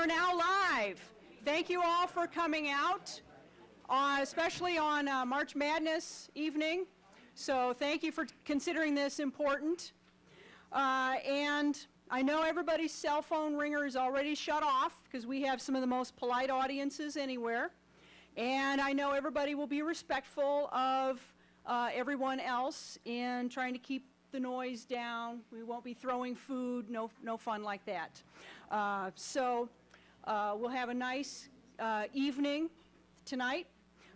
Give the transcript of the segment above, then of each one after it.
are now live. Thank you all for coming out, especially on March Madness evening. So thank you for considering this important. And I know everybody's cell phone ringer is already shut off because we have some of the most polite audiences anywhere. And I know everybody will be respectful of everyone else in trying to keep the noise down. We won't be throwing food, no fun like that. We'll have a nice evening tonight.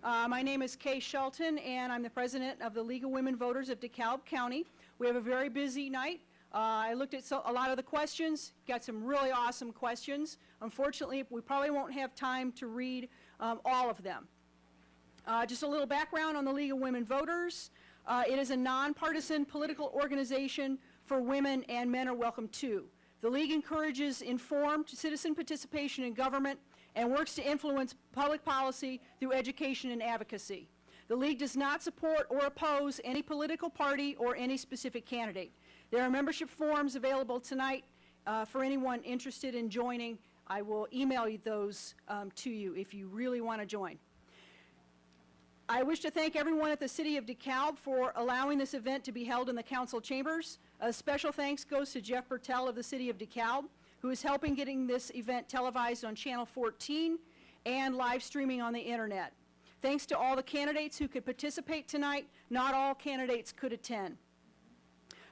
My name is Kay Shelton, and I'm the president of the League of Women Voters of DeKalb County. We have a very busy night. I looked at a lot of the questions, got some really awesome questions. Unfortunately, we probably won't have time to read all of them. Just a little background on the League of Women Voters. It is a nonpartisan political organization for women, and men are welcome too. The League encourages informed citizen participation in government and works to influence public policy through education and advocacy. The League does not support or oppose any political party or any specific candidate. There are membership forms available tonight for anyone interested in joining. I will email you those to you if you really want to join. I wish to thank everyone at the City of DeKalb for allowing this event to be held in the council chambers. A special thanks goes to Jeff Bertel of the City of DeKalb, who is helping getting this event televised on Channel 14 and live streaming on the internet. Thanks to all the candidates who could participate tonight. Not all candidates could attend.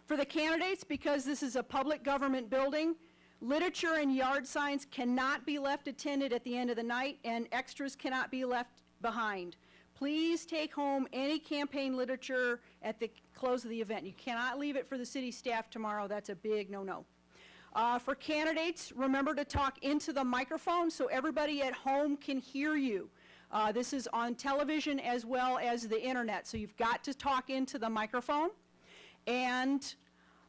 For the candidates, because this is a public government building, literature and yard signs cannot be left attended at the end of the night, and extras cannot be left behind. Please take home any campaign literature at the close of the event. You cannot leave it for the city staff tomorrow. That's a big no-no. For candidates, remember to talk into the microphone so everybody at home can hear you. This is on television as well as the internet, so you've got to talk into the microphone. And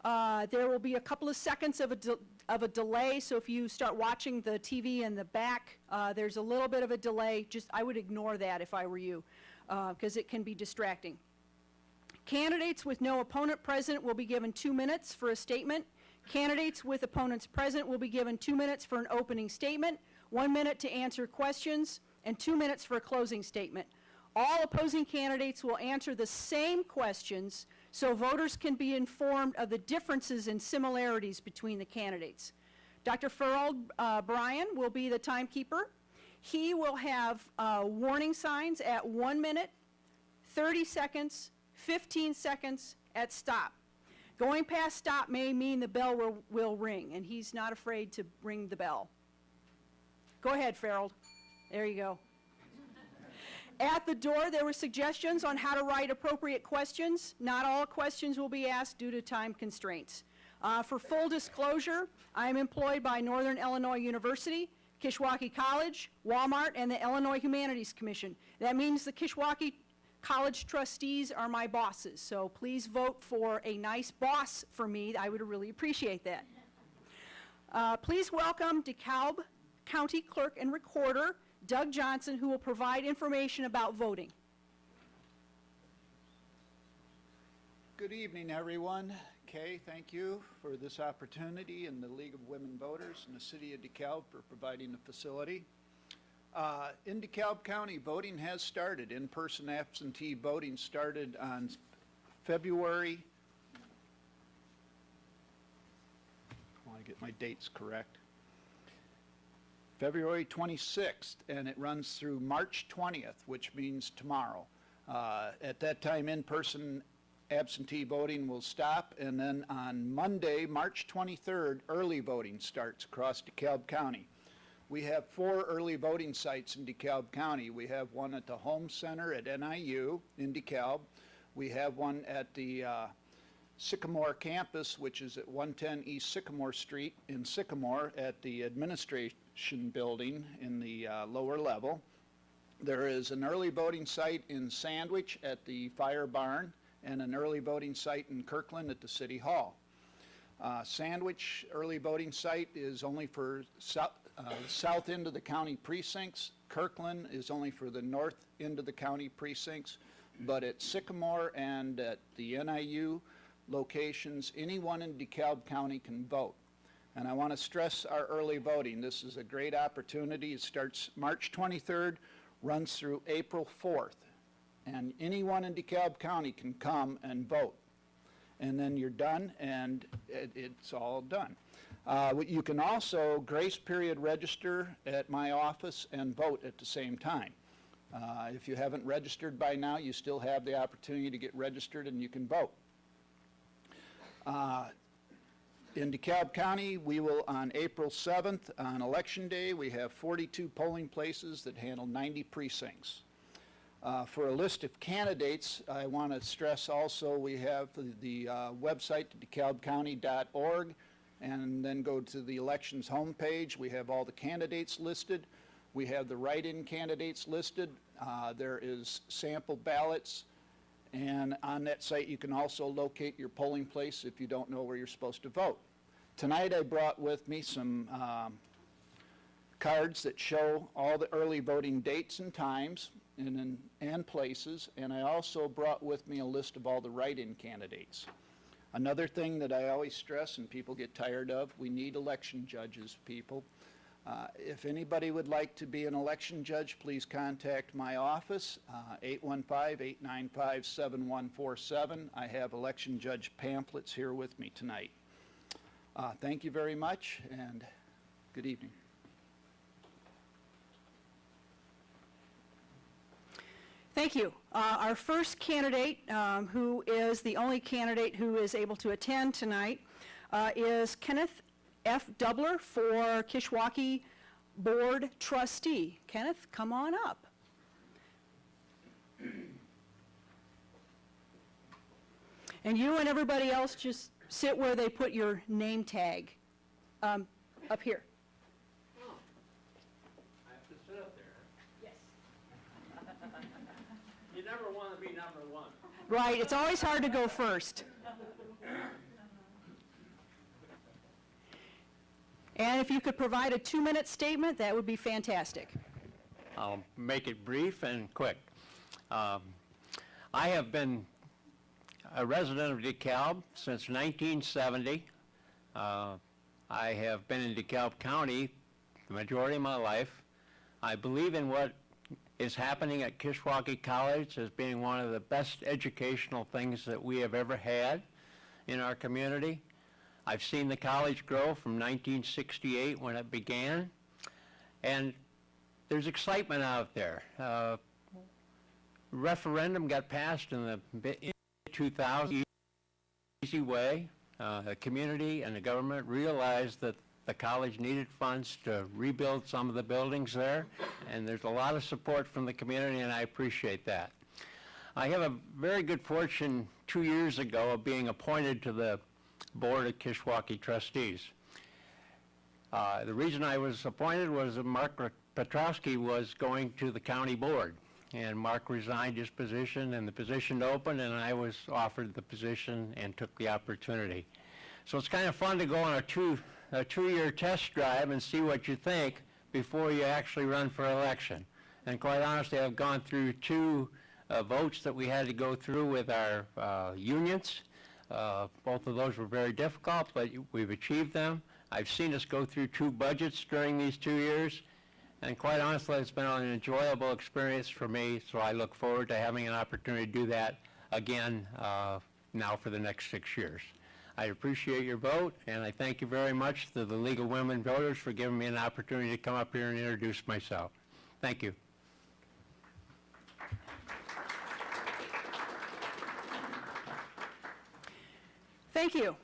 there will be a couple of seconds of a delay, so if you start watching the TV in the back, there's a little bit of a delay. I would ignore that if I were you, because it can be distracting. Candidates with no opponent present will be given 2 minutes for a statement. Candidates with opponents present will be given 2 minutes for an opening statement, 1 minute to answer questions, and 2 minutes for a closing statement. All opposing candidates will answer the same questions so voters can be informed of the differences and similarities between the candidates. Dr. Farrell Bryan will be the timekeeper. He will have warning signs at 1 minute, 30 seconds, 15 seconds at stop. Going past stop may mean the bell will ring, and he's not afraid to ring the bell. Go ahead, Farrell. There you go. At the door, there were suggestions on how to write appropriate questions. Not all questions will be asked due to time constraints. For full disclosure, I am employed by Northern Illinois University, Kishwaukee College, Walmart, and the Illinois Humanities Commission. That means the Kishwaukee College trustees are my bosses, so please vote for a nice boss for me. I would really appreciate that. Please welcome DeKalb County Clerk and Recorder, Doug Johnson, who will provide information about voting. Good evening, everyone. Kay, thank you for this opportunity, and the League of Women Voters and the City of DeKalb for providing the facility. In DeKalb County, voting has started. In-person absentee voting started on February, I want to get my dates correct, February 26th, and it runs through March 20th, which means tomorrow. At that time, in-person absentee voting will stop, and then on Monday, March 23rd, early voting starts across DeKalb County. We have 4 early voting sites in DeKalb County. We have one at the Home Center at NIU in DeKalb. We have one at the Sycamore campus, which is at 110 East Sycamore Street in Sycamore at the administration building in the lower level. There is an early voting site in Sandwich at the fire barn and an early voting site in Kirkland at the City Hall. Sandwich early voting site is only for south end of the county precincts. Kirkland is only for the north end of the county precincts. But at Sycamore and at the NIU locations, anyone in DeKalb County can vote. And I want to stress our early voting. This is a great opportunity. It starts March 23rd, runs through April 4th. And anyone in DeKalb County can come and vote. And then you're done, and it's all done. You can also grace period register at my office and vote at the same time. If you haven't registered by now, you still have the opportunity to get registered and you can vote. In DeKalb County, we will, on April 7th, on Election Day, we have 42 polling places that handle 90 precincts. For a list of candidates, I want to stress also we have the website, DeKalbCounty.org, and then go to the elections homepage. We have all the candidates listed. We have the write-in candidates listed. There is sample ballots. And on that site, you can also locate your polling place if you don't know where you're supposed to vote. Tonight, I brought with me some cards that show all the early voting dates and times and places, and I also brought with me a list of all the write-in candidates. Another thing that I always stress and people get tired of, we need election judges, people. If anybody would like to be an election judge, please contact my office, 815-895-7147. I have election judge pamphlets here with me tonight. Thank you very much, and good evening. Thank you. Our first candidate, who is the only candidate who is able to attend tonight, is Kenneth F. Dubler for Kishwaukee Board Trustee. Kenneth, come on up. And you and everybody else just sit where they put your name tag, up here. Oh. I have to sit up there. Yes. You never want to be number one. Right, it's always hard to go first. And if you could provide a 2-minute statement, that would be fantastic. I'll make it brief and quick. I have been a resident of DeKalb since 1970. I have been in DeKalb County the majority of my life. I believe in what is happening at Kishwaukee College as being one of the best educational things that we have ever had in our community. I've seen the college grow from 1968 when it began, and there's excitement out there. Referendum got passed in the 2000 easy way. The community and the government realized that the college needed funds to rebuild some of the buildings there, and there's a lot of support from the community, and I appreciate that. I have a very good fortune 2 years ago of being appointed to the Board of Kishwaukee Trustees. The reason I was appointed was that Mark Petrowski was going to the county board, and Mark resigned his position and the position opened, and I was offered the position and took the opportunity. So it's kind of fun to go on a two-year test drive and see what you think before you actually run for election. And quite honestly, I've gone through two votes that we had to go through with our unions. Both of those were very difficult, but we've achieved them. I've seen us go through 2 budgets during these 2 years, and quite honestly, it's been an enjoyable experience for me, so I look forward to having an opportunity to do that again now for the next 6 years. I appreciate your vote, and I thank you very much to the League of Women Voters for giving me an opportunity to come up here and introduce myself. Thank you. Thank you.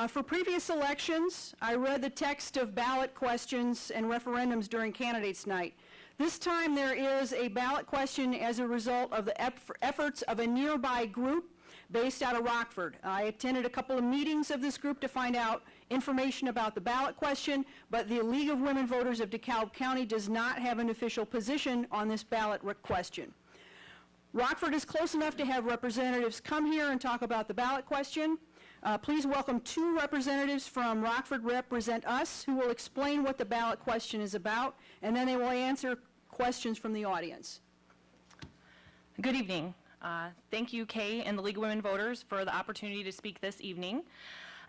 For previous elections, I read the text of ballot questions and referendums during candidates' night. This time there is a ballot question as a result of the efforts of a nearby group based out of Rockford. I attended a couple of meetings of this group to find out information about the ballot question, but the League of Women Voters of DeKalb County does not have an official position on this ballot question. Rockford is close enough to have representatives come here and talk about the ballot question. Please welcome 2 representatives from Rockford represent us who will explain what the ballot question is about, and then they will answer questions from the audience. Good evening. Thank you, Kay and the League of Women Voters, for the opportunity to speak this evening,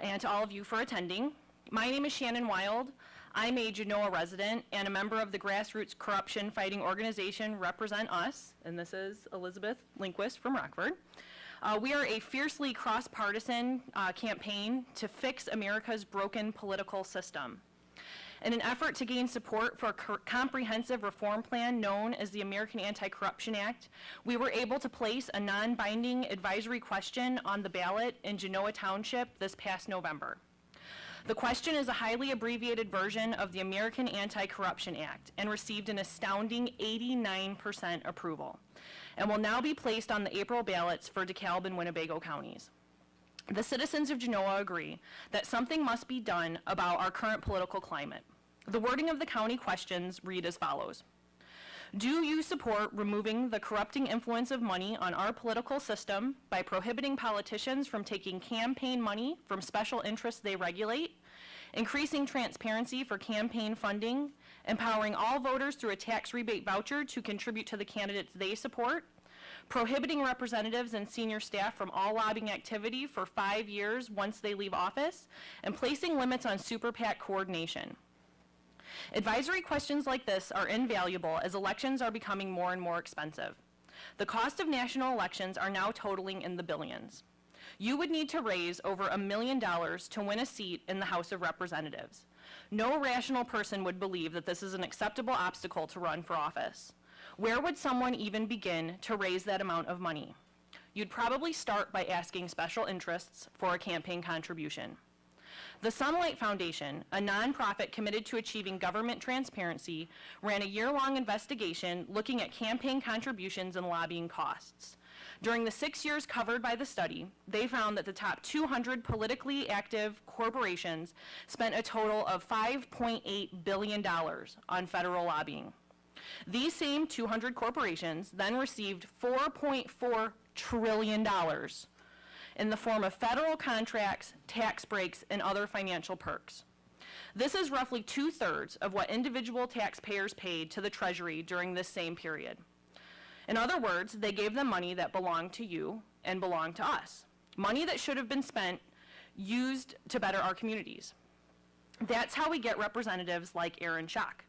and to all of you for attending. My name is Shannon Wild. I'm a Genoa resident and a member of the grassroots corruption fighting organization Represent Us, and this is Elizabeth Lindquist from Rockford. We are a fiercely cross-partisan campaign to fix America's broken political system. In an effort to gain support for a comprehensive reform plan known as the American Anti-Corruption Act, we were able to place a non-binding advisory question on the ballot in Genoa Township this past November. The question is a highly abbreviated version of the American Anti-Corruption Act and received an astounding 89% approval, and will now be placed on the April ballots for DeKalb and Winnebago counties. The citizens of Genoa agree that something must be done about our current political climate. The wording of the county questions read as follows. Do you support removing the corrupting influence of money on our political system by prohibiting politicians from taking campaign money from special interests they regulate, increasing transparency for campaign funding, empowering all voters through a tax rebate voucher to contribute to the candidates they support, prohibiting representatives and senior staff from all lobbying activity for 5 years once they leave office, and placing limits on super PAC coordination? Advisory questions like this are invaluable as elections are becoming more and more expensive. The cost of national elections are now totaling in the billions. You would need to raise over $1 million to win a seat in the House of Representatives. No rational person would believe that this is an acceptable obstacle to run for office. Where would someone even begin to raise that amount of money? You'd probably start by asking special interests for a campaign contribution. The Sunlight Foundation, a nonprofit committed to achieving government transparency, ran a year-long investigation looking at campaign contributions and lobbying costs. During the 6 years covered by the study, they found that the top 200 politically active corporations spent a total of $5.8 billion on federal lobbying. These same 200 corporations then received $4.4 trillion in the form of federal contracts, tax breaks, and other financial perks. This is roughly 2/3 of what individual taxpayers paid to the Treasury during this same period. In other words, they gave them money that belonged to you and belonged to us. Money that should have been used to better our communities. That's how we get representatives like Aaron Schock,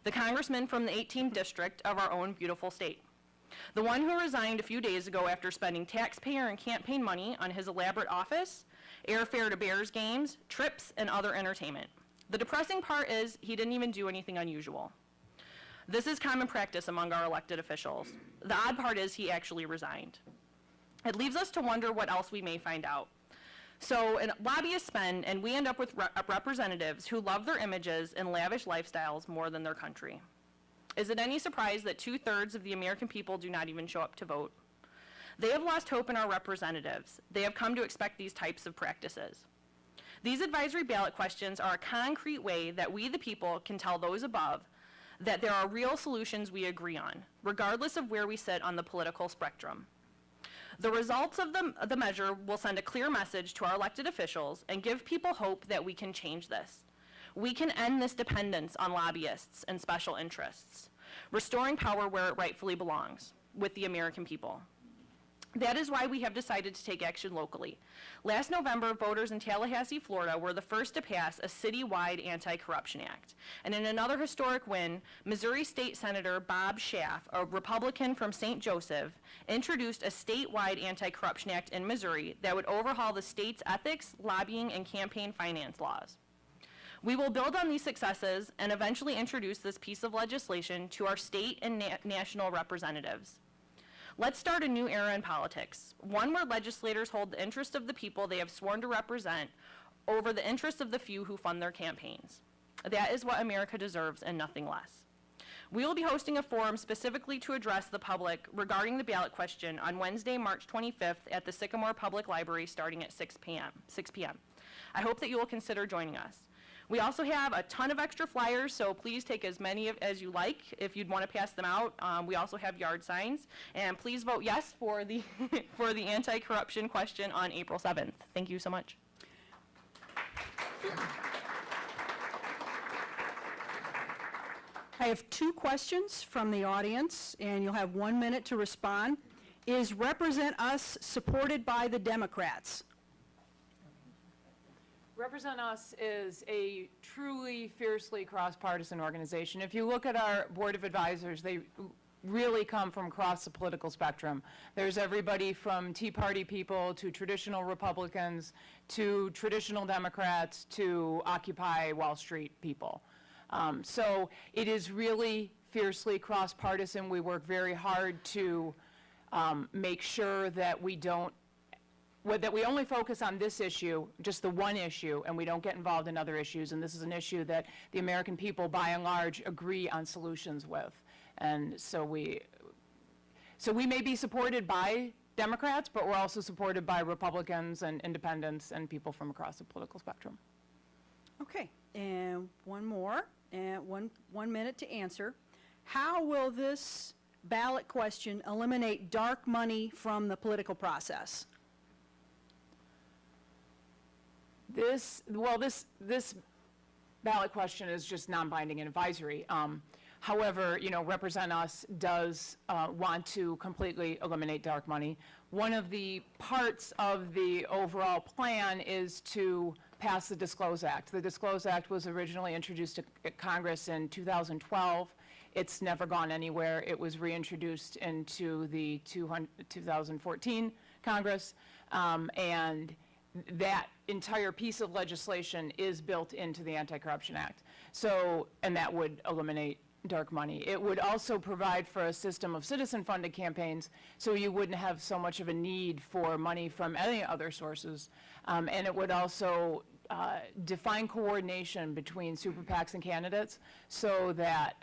the congressman from the 18th district of our own beautiful state. The one who resigned a few days ago after spending taxpayer and campaign money on his elaborate office, airfare to Bears games, trips, and other entertainment. The depressing part is he didn't even do anything unusual. This is common practice among our elected officials. The odd part is he actually resigned. It leaves us to wonder what else we may find out. So lobbyists spend, and we end up with representatives who love their images and lavish lifestyles more than their country. Is it any surprise that 2/3 of the American people do not even show up to vote? They have lost hope in our representatives. They have come to expect these types of practices. These advisory ballot questions are a concrete way that we, the people, can tell those above that there are real solutions we agree on, regardless of where we sit on the political spectrum. The results of the measure will send a clear message to our elected officials and give people hope that we can change this. We can end this dependence on lobbyists and special interests, restoring power where it rightfully belongs, with the American people. That is why we have decided to take action locally. Last November, voters in Tallahassee, Florida were the first to pass a citywide anti-corruption act. And in another historic win, Missouri State Senator Bob Schaaf, a Republican from St. Joseph, introduced a statewide anti-corruption act in Missouri that would overhaul the state's ethics, lobbying, and campaign finance laws. We will build on these successes and eventually introduce this piece of legislation to our state and national representatives. Let's start a new era in politics, one where legislators hold the interest of the people they have sworn to represent over the interests of the few who fund their campaigns. That is what America deserves and nothing less. We will be hosting a forum specifically to address the public regarding the ballot question on Wednesday, March 25th at the Sycamore Public Library starting at 6 p.m. I hope that you will consider joining us. We also have a ton of extra flyers, so please take as many as you like if you'd want to pass them out. We also have yard signs. And please vote yes for the, for the anti-corruption question on April 7th. Thank you so much. I have 2 questions from the audience, and you'll have 1 minute to respond. Is Represent Us supported by the Democrats? Represent Us is a truly fiercely cross-partisan organization. If you look at our Board of Advisors, they really come from across the political spectrum. There's everybody from Tea Party people to traditional Republicans to traditional Democrats to Occupy Wall Street people. So it is really fiercely cross-partisan. We work very hard to make sure that we only focus on this issue, just the one issue, and we don't get involved in other issues. And this is an issue that the American people, by and large, agree on solutions with. And so we may be supported by Democrats, but we're also supported by Republicans and independents and people from across the political spectrum. Okay, and one more, and one minute to answer. How will this ballot question eliminate dark money from the political process? This ballot question is just non-binding and advisory. However, Represent Us does want to completely eliminate dark money. One of the parts of the overall plan is to pass the Disclose Act. The Disclose Act was originally introduced to Congress in 2012. It's never gone anywhere. It was reintroduced into the 2014 Congress, and that entire piece of legislation is built into the Anti-Corruption Act. So, and that would eliminate dark money. It would also provide for a system of citizen-funded campaigns, so you wouldn't have so much of a need for money from any other sources. And it would also define coordination between super PACs and candidates so that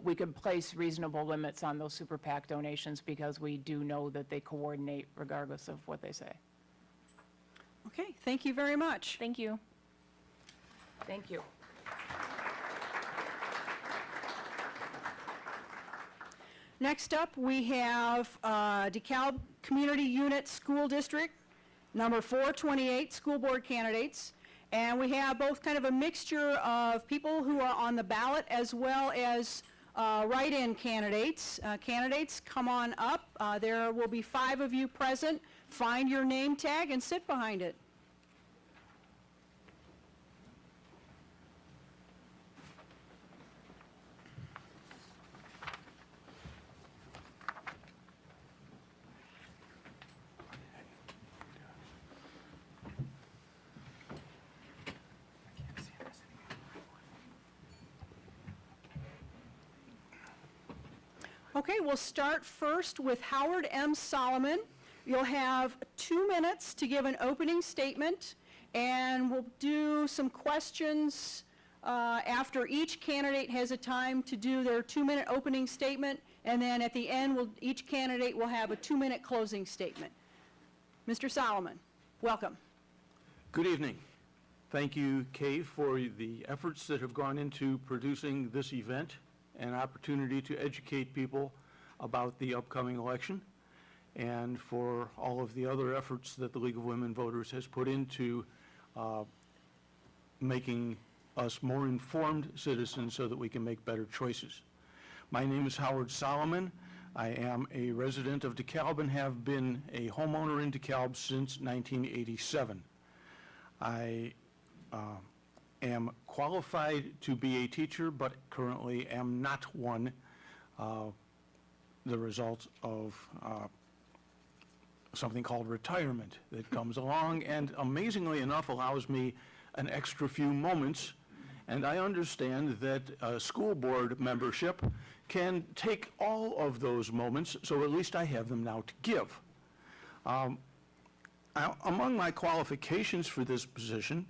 we could place reasonable limits on those super PAC donations, because we do know that they coordinate regardless of what they say. Okay, thank you very much. Thank you. Thank you. Next up, we have DeKalb Community Unit School District, number 428, school board candidates. And we have both kind of a mixture of people who are on the ballot as well as write-in candidates. Candidates, come on up. There will be 5 of you present. Find your name tag and sit behind it. Okay, we'll start first with Howard M. Solomon. You'll have 2 minutes to give an opening statement, and we'll do some questions after each candidate has a time to do their 2-minute opening statement, and then at the end, each candidate will have a 2-minute closing statement. Mr. Solomon, welcome. Good evening. Thank you, Kay, for the efforts that have gone into producing this event, an opportunity to educate people about the upcoming election, and for all of the other efforts that the League of Women Voters has put into making us more informed citizens so that we can make better choices. My name is Howard Solomon. I am a resident of DeKalb and have been a homeowner in DeKalb since 1987. I am qualified to be a teacher, but currently am not one, the result of something called retirement that comes along and amazingly enough allows me an extra few moments. And I understand that school board membership can take all of those moments, so at least I have them now to give. Among my qualifications for this position,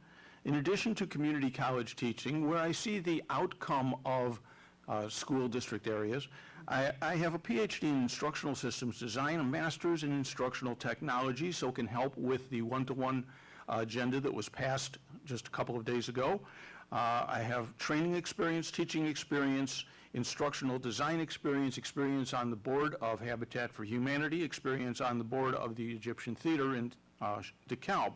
in addition to community college teaching, where I see the outcome of school district areas, I have a PhD in instructional systems design, a master's in instructional technology, so can help with the one-to-one agenda that was passed just a couple of days ago. I have training experience, teaching experience, instructional design experience, experience on the board of Habitat for Humanity, experience on the board of the Egyptian Theater in DeKalb.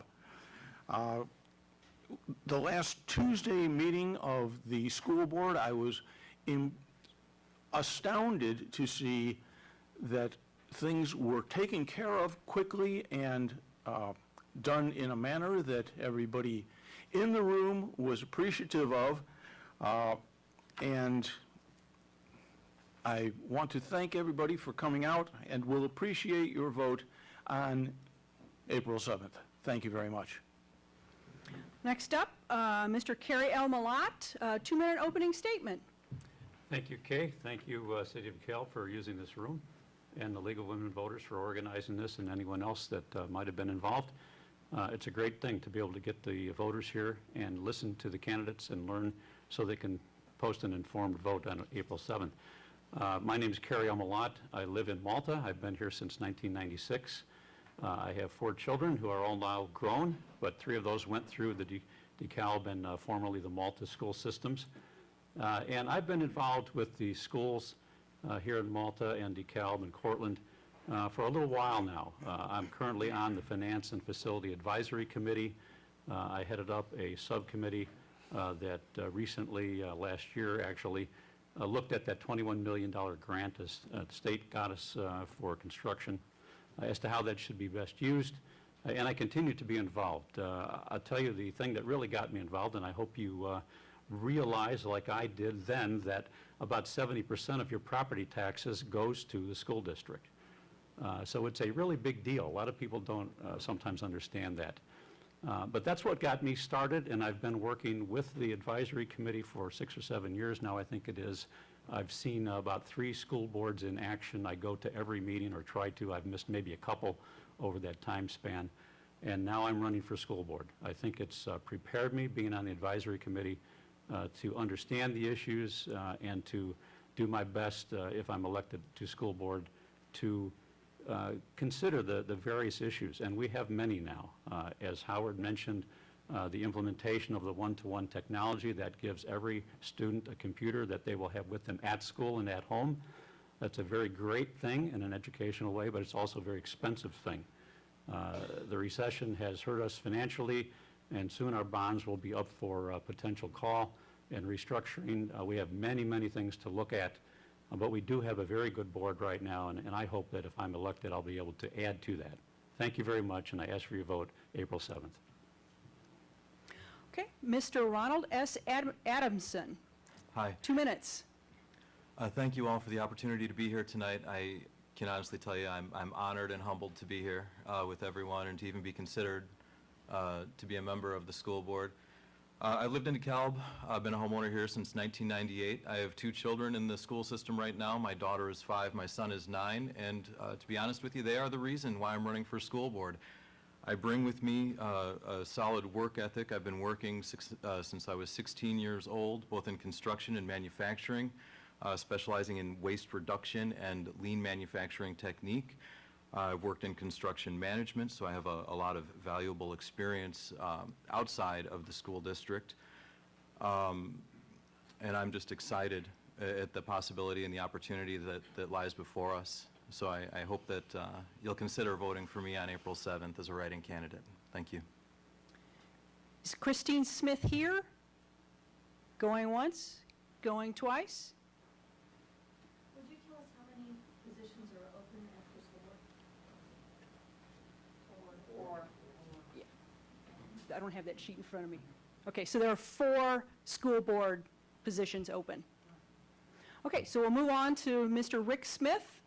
The last Tuesday meeting of the school board, I was astounded to see that things were taken care of quickly and done in a manner that everybody in the room was appreciative of, and I want to thank everybody for coming out, and will appreciate your vote on April 7th. Thank you very much. Next up, Mr. Kerry L. Malott, 2-minute opening statement. Thank you, Kay. Thank you, City of DeKalb, for using this room, and the League of Women Voters for organizing this, and anyone else that might have been involved. It's a great thing to be able to get the voters here and listen to the candidates and learn so they can post an informed vote on April 7th. My name is Kerry L. Malott. I live in Malta. I've been here since 1996. I have 4 children who are all now grown, but 3 of those went through the DeKalb and formerly the Malta school systems. And I've been involved with the schools here in Malta and DeKalb and Cortland for a little while now. I'm currently on the Finance and Facility Advisory Committee. I headed up a subcommittee that recently, last year actually, looked at that $21 million grant the state got us for construction as to how that should be best used. And I continue to be involved. I'll tell you the thing that really got me involved, and I hope you realize, like I did then, that about 70% of your property taxes goes to the school district. So it's a really big deal. A lot of people don't sometimes understand that. But that's what got me started, and I've been working with the advisory committee for 6 or 7 years now, I think it is. I've seen about 3 school boards in action. I go to every meeting, or try to. I've missed maybe a couple over that time span. And now I'm running for school board. I think it's prepared me, being on the advisory committee, to understand the issues and to do my best, if I'm elected to school board, to consider the various issues, and we have many now. As Howard mentioned, the implementation of the one-to-one technology that gives every student a computer that they will have with them at school and at home. That's a very great thing in an educational way, but it's also a very expensive thing. The recession has hurt us financially, and soon our bonds will be up for potential call and restructuring. We have many, many things to look at. But we do have a very good board right now, and I hope that if I'm elected, I'll be able to add to that. Thank you very much, and I ask for your vote April 7th. Okay, Mr. Ronald S. Adamson, Hi. 2 minutes. Thank you all for the opportunity to be here tonight. I can honestly tell you I'm honored and humbled to be here with everyone, and to even be considered to be a member of the school board. I've lived in DeKalb. I've been a homeowner here since 1998. I have 2 children in the school system right now. My daughter is 5, my son is 9, and to be honest with you, they are the reason why I'm running for school board. I bring with me a solid work ethic. I've been working since I was 16 years old, both in construction and manufacturing, specializing in waste reduction and lean manufacturing technique. I've worked in construction management, so I have a lot of valuable experience outside of the school district. And I'm just excited at the possibility and the opportunity that lies before us. So I hope that you'll consider voting for me on April 7th as a write-in candidate. Thank you. Is Christine Smith here? Going once, going twice? Would you tell us how many positions are open at the school board? Yeah. I don't have that sheet in front of me. Okay, so there are 4 school board positions open. Okay, so we'll move on to Mr. Rick Smith,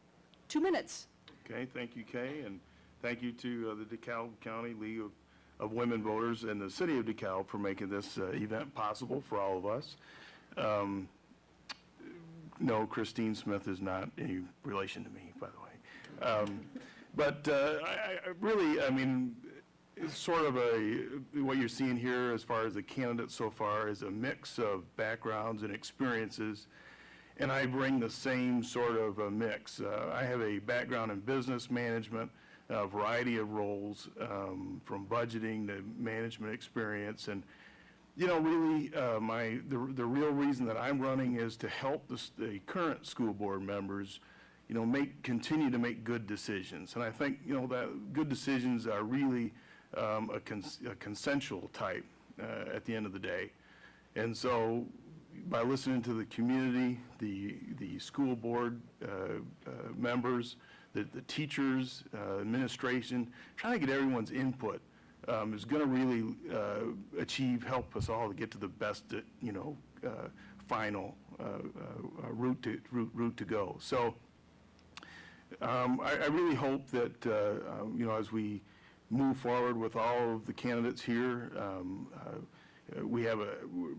2 minutes. Okay, thank you, Kay, and thank you to the DeKalb County League of Women Voters and the City of DeKalb for making this event possible for all of us. No, Christine Smith is not any relation to me, by the way. But I mean, it's sort of what you're seeing here as far as the candidates so far is a mix of backgrounds and experiences, and I bring the same sort of a mix. I have a background in business management, a variety of roles, from budgeting to management experience, and you know, really, the real reason that I'm running is to help the current school board members, you know, continue to make good decisions. And I think, you know, that good decisions are really a consensual type at the end of the day. And so, by listening to the community, the school board members, the teachers, administration, trying to get everyone's input is going to really help us all to get to the best, final route to go. So I really hope that, as we move forward with all of the candidates here, we're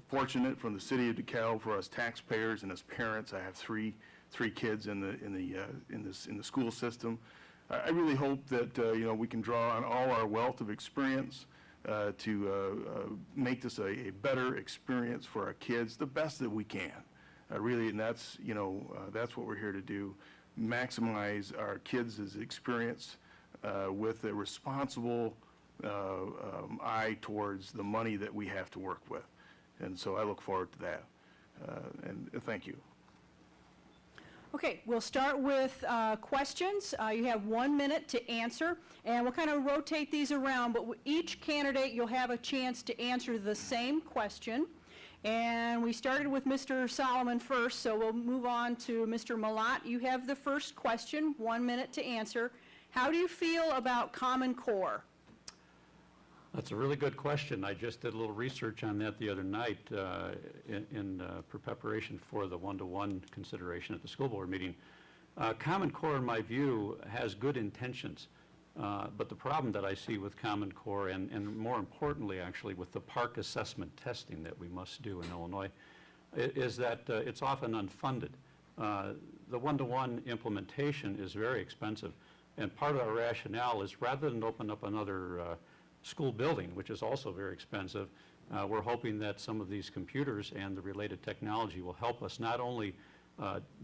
fortunate from the City of DeKalb for us taxpayers and as parents. I have three kids in the school system. I really hope that we can draw on all our wealth of experience to make this a better experience for our kids, the best that we can. Really, and that's what we're here to do: maximize our kids' experience with a responsible eye towards the money that we have to work with. And so I look forward to that. And thank you. Okay, we'll start with questions. You have 1 minute to answer, and we'll kind of rotate these around, but with each candidate, you'll have a chance to answer the same question. And we started with Mr. Solomon first, so we'll move on to Mr. Malat. You have the first question, 1 minute to answer. How do you feel about Common Core? That's a really good question. I just did a little research on that the other night in preparation for the one-to-one consideration at the school board meeting. Common Core, in my view, has good intentions, but the problem that I see with Common Core, and more importantly, actually, with the park assessment testing that we must do in Illinois, is that it's often unfunded. The one-to-one implementation is very expensive, and part of our rationale is rather than open up another school building, which is also very expensive, we're hoping that some of these computers and the related technology will help us not only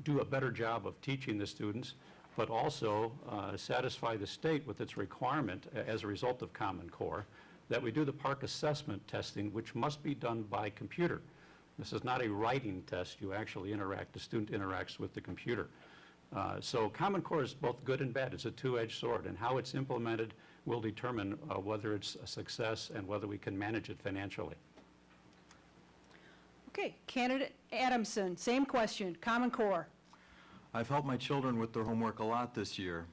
do a better job of teaching the students, but also satisfy the state with its requirement as a result of Common Core that we do the park assessment testing, which must be done by computer. This is not a writing test. You actually interact, the student interacts with the computer. So Common Core is both good and bad. It's a two-edged sword, and how it's implemented will determine whether it's a success and whether we can manage it financially. Okay, candidate Adamson, same question, Common Core. I've helped my children with their homework a lot this year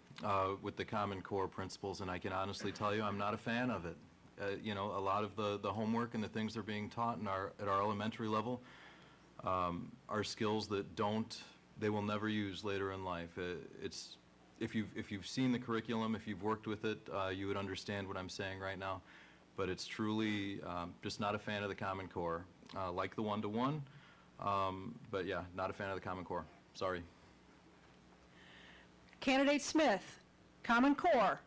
with the Common Core principles, and I can honestly tell you I'm not a fan of it. A lot of the homework and the things they're being taught at our elementary level are skills that they will never use later in life. If you've seen the curriculum, if you've worked with it, you would understand what I'm saying right now. But it's truly just not a fan of the Common Core. Like the one-to-one, but yeah, not a fan of the Common Core. Sorry. Candidate Smith, Common Core.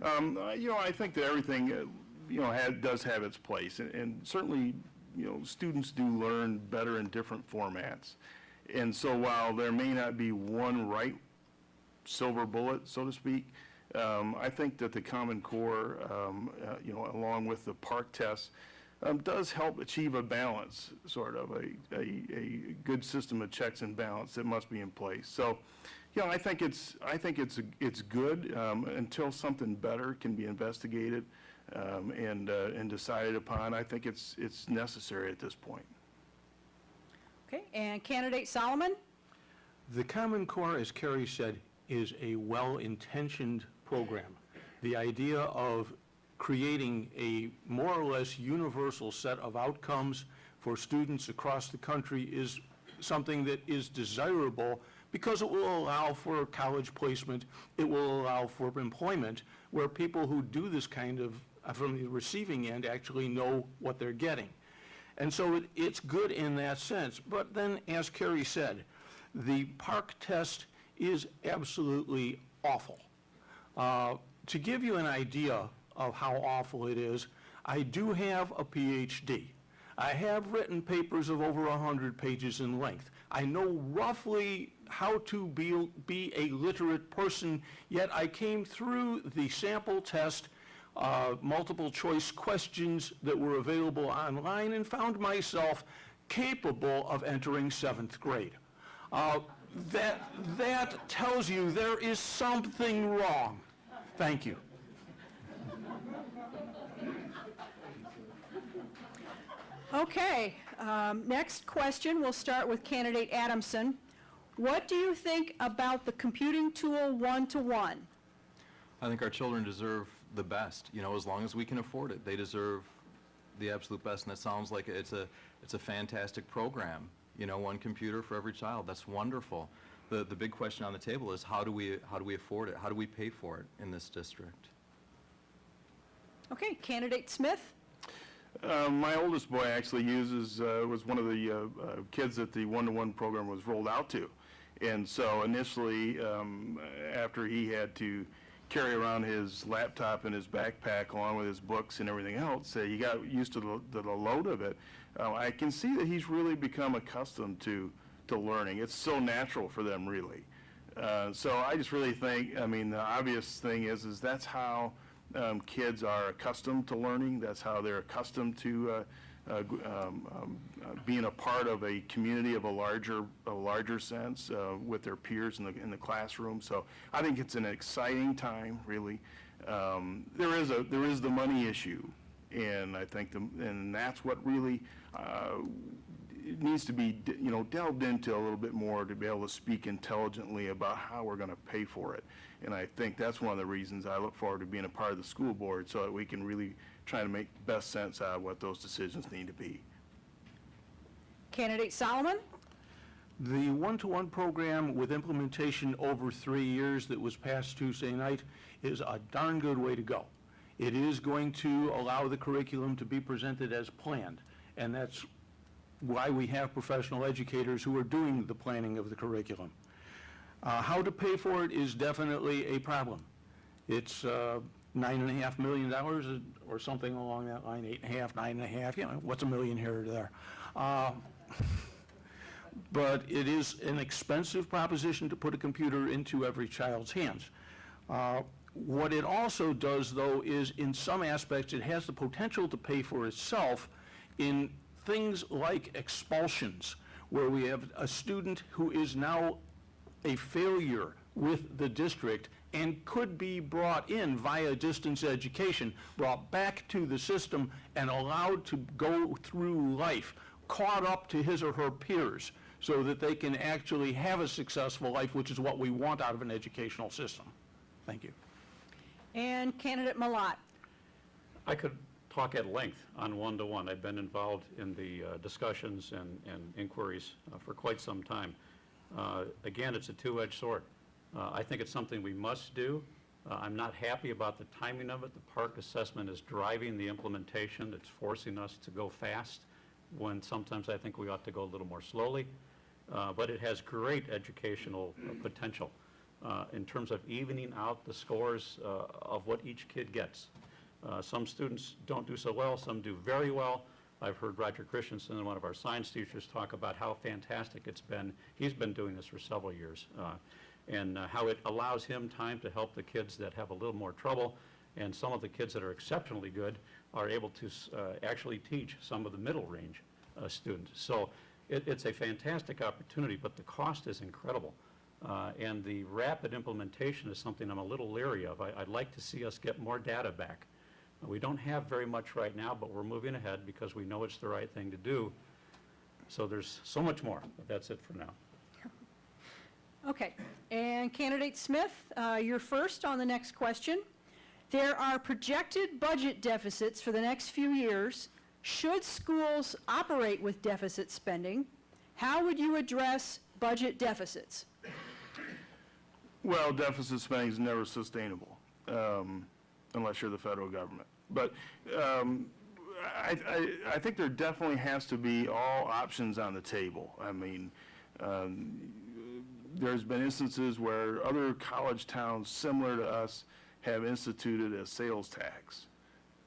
I think that everything, does have its place. And certainly, students do learn better in different formats. And so while there may not be one right silver bullet, so to speak, I think that the Common Core, along with the park tests, does help achieve a balance, sort of a good system of checks and balance that must be in place. So, I think it's good until something better can be investigated and decided upon. I think it's necessary at this point. Okay, and candidate Solomon? The Common Core, as Carrie said, is a well-intentioned program. The idea of creating a more or less universal set of outcomes for students across the country is something that is desirable because it will allow for college placement, it will allow for employment, where people who do this kind of, from the receiving end, actually know what they're getting. And so it's good in that sense. But then, as Carrie said, the park test is absolutely awful. To give you an idea of how awful it is, I do have a PhD. I have written papers of over 100 pages in length. I know roughly how to be a literate person, yet I came through the sample test, multiple choice questions that were available online and found myself capable of entering 7th grade. That tells you there is something wrong. Thank you. Okay, next question, we'll start with candidate Adamson. What do you think about the computing tool one-to-one? I think our children deserve the best, you know, as long as we can afford it. They deserve the absolute best, and it sounds like it's a fantastic program. You know, one computer for every child. That's wonderful. The big question on the table is how do we afford it? How do we pay for it in this district? Okay, Candidate Smith? My oldest boy actually was one of the kids that the one-to-one program was rolled out to. And so initially, after he had to carry around his laptop in his backpack along with his books and everything else, he got used to the load of it. I can see that he's really become accustomed to learning. It's so natural for them, really. So I just really think, I mean, the obvious thing is that's how kids are accustomed to learning. That's how they're accustomed to being a part of a community of a larger sense with their peers in the classroom. So I think it's an exciting time, really. There is the money issue, and I think and that's what really it needs to be delved into a little bit more to be able to speak intelligently about how we're going to pay for it. And I think that's one of the reasons I look forward to being a part of the school board, so that we can really try to make best sense out of what those decisions need to be. Candidate Solomon? The one-to-one program with implementation over 3 years that was passed Tuesday night is a darn good way to go. It is going to allow the curriculum to be presented as planned, and that's why we have professional educators who are doing the planning of the curriculum. How to pay for it is definitely a problem. It's $9.5 million or something along that line, 8.5, 9.5, you know, what's a million here or there? But it is an expensive proposition to put a computer into every child's hands. What it also does, though, is in some aspects it has the potential to pay for itself in things like expulsions, where we have a student who is now a failure with the district and could be brought in via distance education, brought back to the system and allowed to go through life, caught up to his or her peers, so that they can actually have a successful life, which is what we want out of an educational system. Thank you. And Candidate Malat? I could talk at length on one-to-one. I've been involved in the discussions and inquiries for quite some time. Again, it's a two-edged sword. I think it's something we must do. I'm not happy about the timing of it. The park assessment is driving the implementation. It's forcing us to go fast when sometimes I think we ought to go a little more slowly. But it has great educational potential in terms of evening out the scores of what each kid gets. Some students don't do so well, some do very well. I've heard Roger Christensen, one of our science teachers, talk about how fantastic it's been. He's been doing this for several years, and how it allows him time to help the kids that have a little more trouble, and some of the kids that are exceptionally good are able to actually teach some of the middle range students. So it's a fantastic opportunity, but the cost is incredible. And the rapid implementation is something I'm a little leery of. I'd like to see us get more data back. We don't have very much right now, but we're moving ahead because we know it's the right thing to do. So there's so much more, but that's it for now. Okay, and Candidate Smith, you're first on the next question. There are projected budget deficits for the next few years. Should schools operate with deficit spending, how would you address budget deficits? Well, deficit spending is never sustainable, unless you're the federal government. But I think there definitely has to be all options on the table. I mean, there's been instances where other college towns similar to us have instituted a sales tax.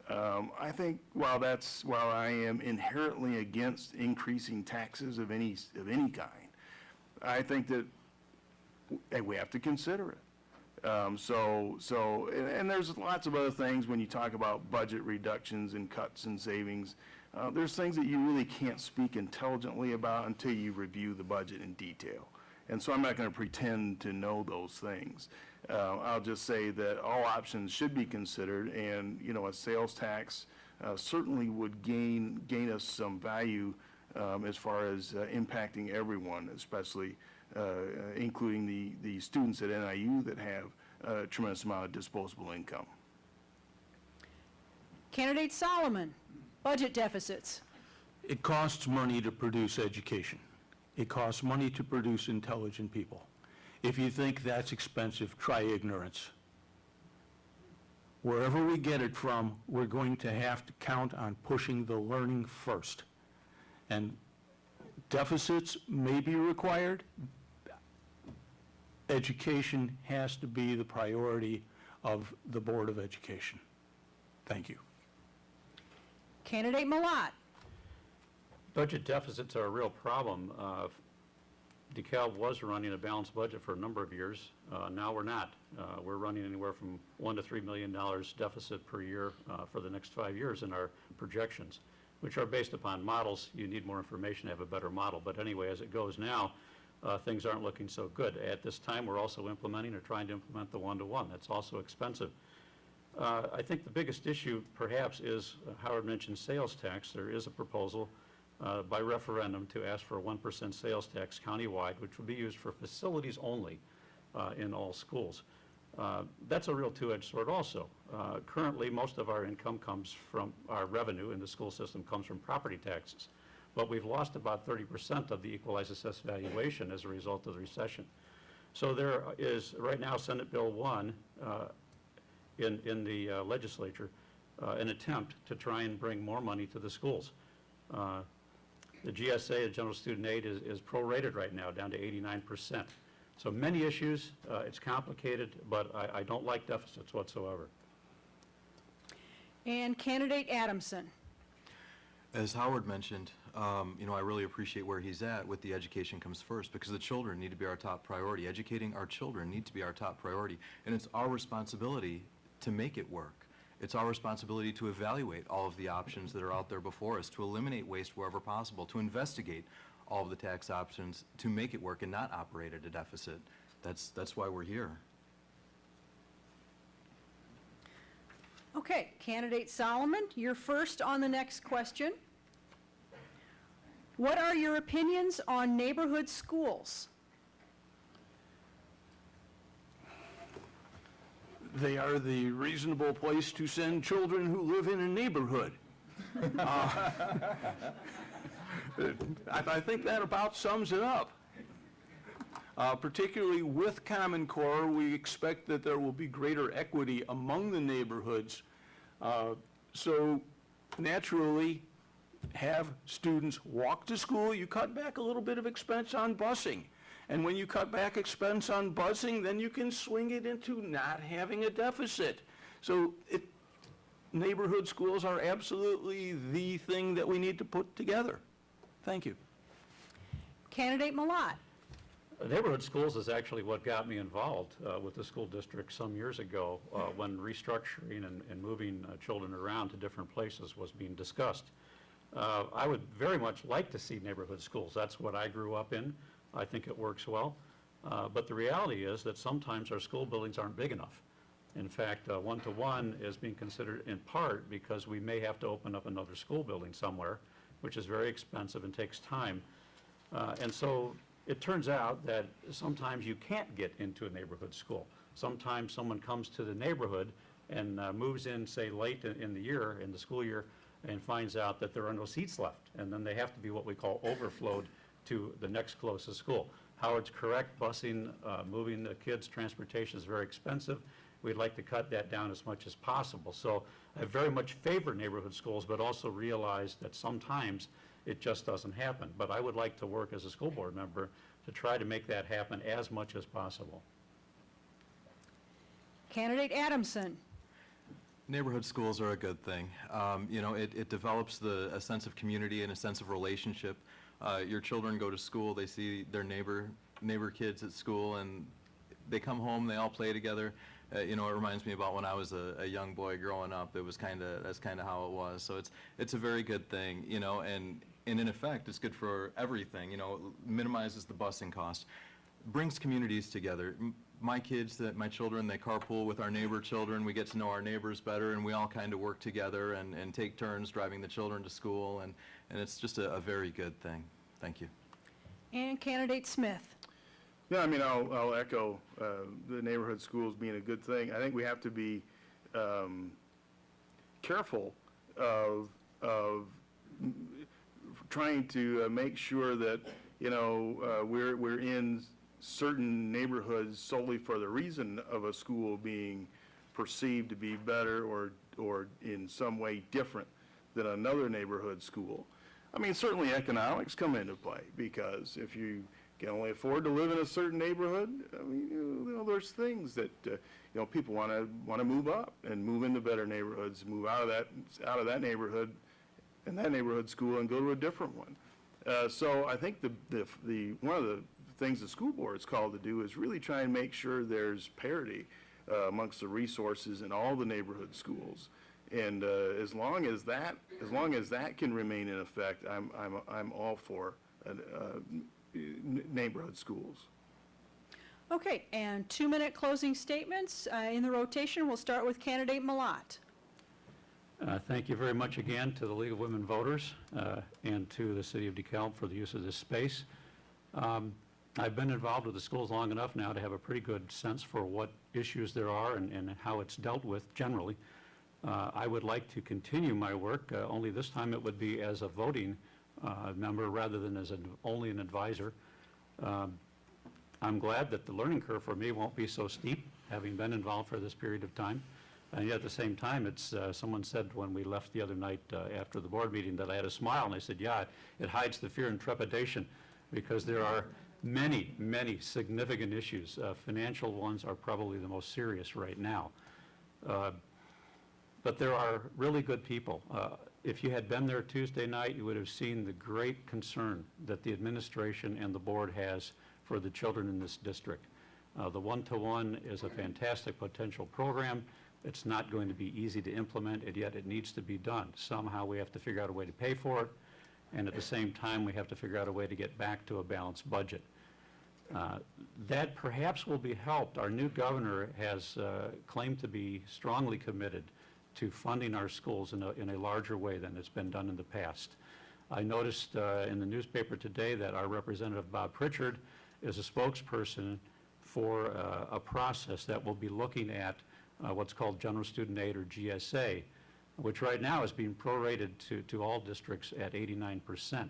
I think while I am inherently against increasing taxes of any kind, I think that we have to consider it. And there's lots of other things when you talk about budget reductions and cuts and savings. There's things that you really can't speak intelligently about until you review the budget in detail. And so I'm not going to pretend to know those things. I'll just say that all options should be considered, and a sales tax certainly would gain us some value as far as impacting everyone, especially including the students at NIU that have a tremendous amount of disposable income. Candidate Solomon, budget deficits. It costs money to produce education. It costs money to produce intelligent people. If you think that's expensive, try ignorance. Wherever we get it from, we're going to have to count on pushing the learning first. And deficits may be required. Education has to be the priority of the Board of Education. Thank you. Candidate Malat. Budget deficits are a real problem. DeKalb was running a balanced budget for a number of years. Now we're not. We're running anywhere from $1 to $3 million deficit per year for the next 5 years in our projections, which are based upon models. You need more information to have a better model. But anyway, as it goes now, things aren't looking so good. At this time, we're also implementing or trying to implement the one-to-one. That's also expensive. I think the biggest issue, perhaps, is Howard mentioned sales tax. There is a proposal by referendum to ask for a 1% sales tax countywide, which would be used for facilities only in all schools. That's a real two-edged sword also. Currently, most of our income comes from, our revenue in the school system comes from property taxes. But we've lost about 30% of the equalized assessed valuation as a result of the recession. So there is, right now, Senate Bill 1 in the legislature, an attempt to try and bring more money to the schools. The GSA, the General Student Aid, is prorated right now, down to 89%. So many issues. It's complicated, but I don't like deficits whatsoever. And Candidate Adamson. As Howard mentioned, I really appreciate where he's at with the education comes first, because the children need to be our top priority. Educating our children need to be our top priority, and it's our responsibility to make it work. It's our responsibility to evaluate all of the options that are out there before us, to eliminate waste wherever possible, to investigate all of the tax options, to make it work and not operate at a deficit. That's why we're here. Okay, Candidate Solomon, you're first on the next question. What are your opinions on neighborhood schools? They are the reasonable place to send children who live in a neighborhood. I think that about sums it up. Particularly with Common Core, we expect that there will be greater equity among the neighborhoods. So naturally, have students walk to school. You cut back a little bit of expense on busing. And when you cut back expense on busing, then you can swing it into not having a deficit. So neighborhood schools are absolutely the thing that we need to put together. Thank you. Candidate Malat. Neighborhood schools is actually what got me involved with the school district some years ago when restructuring and moving children around to different places was being discussed. I would very much like to see neighborhood schools. That's what I grew up in. I think it works well. But the reality is that sometimes our school buildings aren't big enough. In fact, one-to-one is being considered in part because we may have to open up another school building somewhere, which is very expensive and takes time. And so it turns out that sometimes you can't get into a neighborhood school. Sometimes someone comes to the neighborhood and moves in, say, late in the year, in the school year, and finds out that there are no seats left. And then they have to be what we call overflowed to the next closest school. Howard's correct, busing, moving the kids' transportation is very expensive. We'd like to cut that down as much as possible. So I very much favor neighborhood schools, but also realize that sometimes it just doesn't happen. But I would like to work as a school board member to try to make that happen as much as possible. Candidate Adamson. Neighborhood schools are a good thing. It develops a sense of community and a sense of relationship. Your children go to school, they see their neighbor kids at school, and they come home, they all play together. It reminds me about when I was a young boy growing up. That's kind of how it was. So it's a very good thing, and in effect, it's good for everything. It minimizes the busing cost, brings communities together. My children, they carpool with our neighbor children. We get to know our neighbors better, and we all kind of work together and take turns driving the children to school, and it's just a very good thing. Thank you. And Candidate Smith. Yeah, I mean, I'll echo the neighborhood schools being a good thing. I think we have to be careful of trying to make sure that, we're in certain neighborhoods solely for the reason of a school being perceived to be better or in some way different than another neighborhood school. I mean, certainly economics come into play, because if you can only afford to live in a certain neighborhood, I mean, there's things that, people want to move up and move into better neighborhoods, move out of that neighborhood and that neighborhood school and go to a different one. So I think one of the things the school board is called to do is really try and make sure there's parity amongst the resources in all the neighborhood schools. And as long as that can remain in effect, I'm all for neighborhood schools. Okay, and 2-minute closing statements in the rotation. We'll start with candidate Malat. Thank you very much again to the League of Women Voters and to the City of DeKalb for the use of this space. I've been involved with the schools long enough now to have a pretty good sense for what issues there are and how it's dealt with generally. I would like to continue my work, only this time it would be as a voting member rather than as only an advisor. I'm glad that the learning curve for me won't be so steep, having been involved for this period of time. And yet at the same time, it's someone said when we left the other night after the board meeting that I had a smile, and I said, yeah, it hides the fear and trepidation, because there are many, many significant issues. Financial ones are probably the most serious right now. But there are really good people. If you had been there Tuesday night, you would have seen the great concern that the administration and the board has for the children in this district. The one-to-one is a fantastic potential program. It's not going to be easy to implement, and yet it needs to be done. Somehow we have to figure out a way to pay for it, and at the same time we have to figure out a way to get back to a balanced budget. That perhaps will be helped. Our new governor has claimed to be strongly committed to funding our schools in a larger way than it's been done in the past. I noticed in the newspaper today that our Representative Bob Pritchard is a spokesperson for a process that will be looking at what's called General Student Aid, or GSA, which right now is being prorated to all districts at 89%.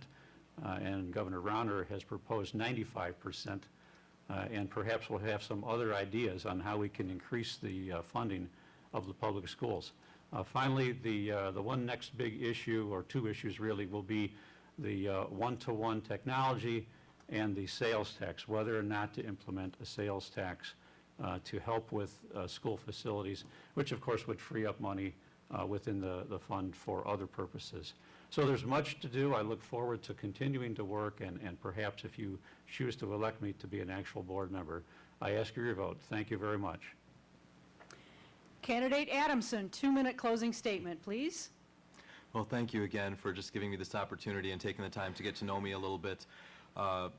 And Governor Rauner has proposed 95%, and perhaps we'll have some other ideas on how we can increase the funding of the public schools. Finally, the one next big issue, or two issues really, will be the one-to-one technology and the sales tax, whether or not to implement a sales tax to help with school facilities, which of course would free up money within the fund for other purposes. So there's much to do. I look forward to continuing to work, and perhaps if you choose to elect me to be an actual board member, I ask for your vote. Thank you very much. Candidate Adamson, 2-minute closing statement, please. Well, thank you again for just giving me this opportunity and taking the time to get to know me a little bit. And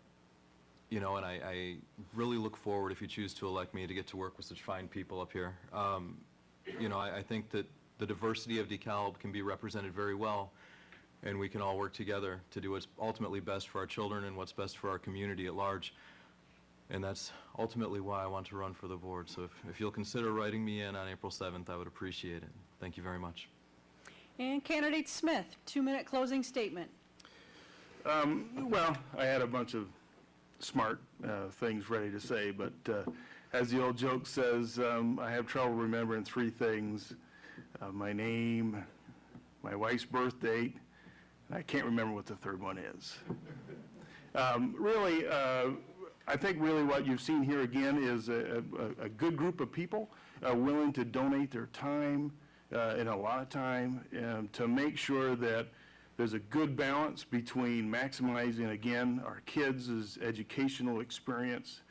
I really look forward, if you choose to elect me, to get to work with such fine people up here. I think that the diversity of DeKalb can be represented very well, and we can all work together to do what's ultimately best for our children and what's best for our community at large. And that's ultimately why I want to run for the board. So if you'll consider writing me in on April 7th, I would appreciate it. Thank you very much. And candidate Smith, 2-minute closing statement. Well, I had a bunch of smart things ready to say, but as the old joke says, I have trouble remembering 3 things: my name, my wife's birth date, and I can't remember what the 3rd one is. I think really what you've seen here again is a good group of people willing to donate their time and a lot of time to make sure that there's a good balance between maximizing, again, our kids' educational experience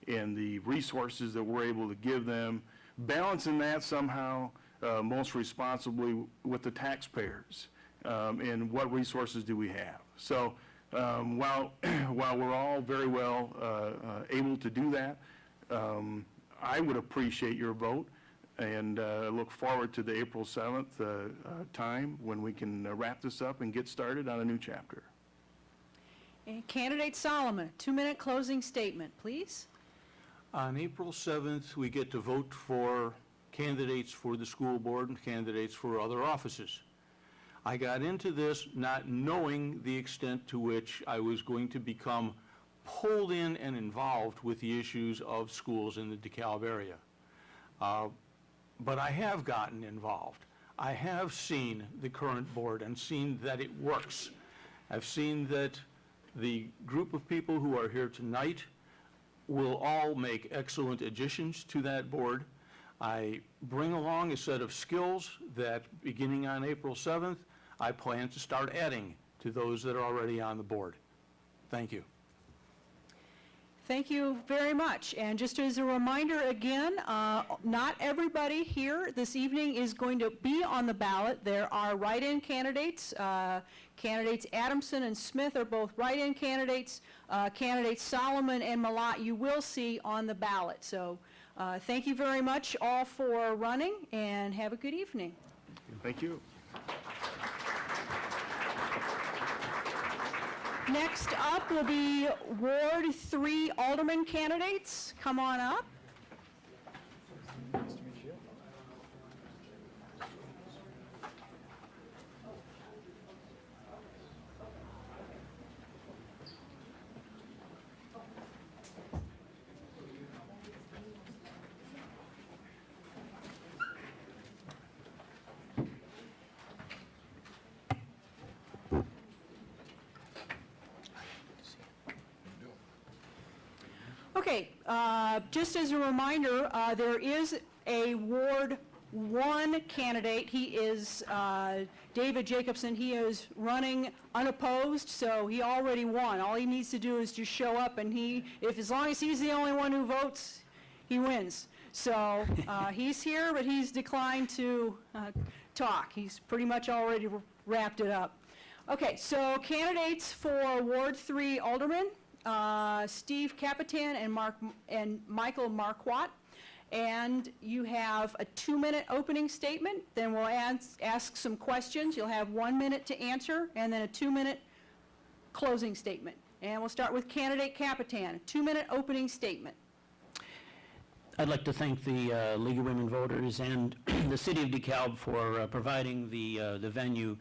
and the resources that we're able to give them, balancing that somehow most responsibly with the taxpayers, and what resources do we have. So while we're all very well able to do that, I would appreciate your vote, and look forward to the April 7th time when we can wrap this up and get started on a new chapter. And candidate Solomon, 2-minute closing statement, please. On April 7th, we get to vote for candidates for the school board and candidates for other offices. I got into this not knowing the extent to which I was going to become pulled in and involved with the issues of schools in the DeKalb area. But I have gotten involved. I have seen the current board and seen that it works. I've seen that the group of people who are here tonight will all make excellent additions to that board. I bring along a set of skills that, beginning on April 7th, I plan to start adding to those that are already on the board. Thank you. Thank you very much. And just as a reminder again, not everybody here this evening is going to be on the ballot. There are write-in candidates. Candidates Adamson and Smith are both write-in candidates. Candidates Solomon and Malat you will see on the ballot. So thank you very much all for running, and have a good evening. Thank you. Next up will be Ward 3 Alderman candidates. Come on up. Okay, just as a reminder, there is a Ward 1 candidate. He is David Jacobson. He is running unopposed, so he already won. All he needs to do is just show up, and as long as he's the only one who votes, he wins. So he's here, but he's declined to talk. He's pretty much already wrapped it up. Okay, so candidates for Ward 3 Alderman. Steve Capitan and Michael Marquardt. And you have a 2-minute opening statement, then we'll ask some questions. You'll have 1 minute to answer, and then a 2-minute closing statement. And we'll start with candidate Capitan, a 2-minute opening statement. I'd like to thank the League of Women Voters and the City of DeKalb for providing the venue.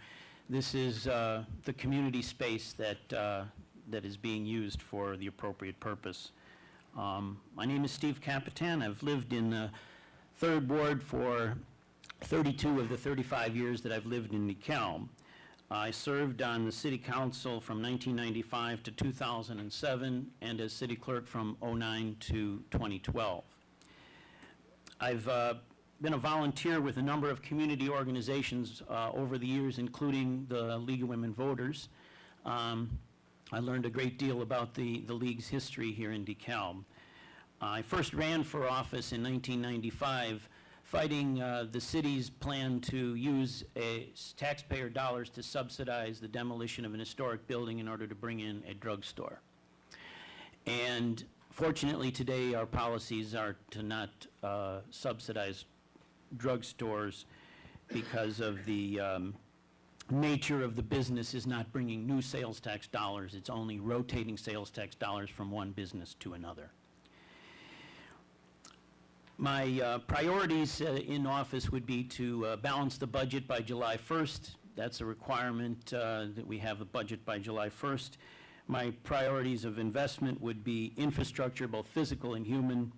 This is the community space that is being used for the appropriate purpose. My name is Steve Capitan. I've lived in the 3rd Ward for 32 of the 35 years that I've lived in DeKalb. I served on the City Council from 1995 to 2007 and as City Clerk from 2009 to 2012. I've been a volunteer with a number of community organizations over the years, including the League of Women Voters. I learned a great deal about the League's history here in DeKalb. I first ran for office in 1995, fighting the city's plan to use taxpayer dollars to subsidize the demolition of an historic building in order to bring in a drugstore. And fortunately today our policies are to not subsidize drugstores because of the nature of the business is not bringing new sales tax dollars. It's only rotating sales tax dollars from one business to another. My priorities in office would be to balance the budget by July 1st. That's a requirement that we have a budget by July 1st. My priorities of investment would be infrastructure, both physical and human,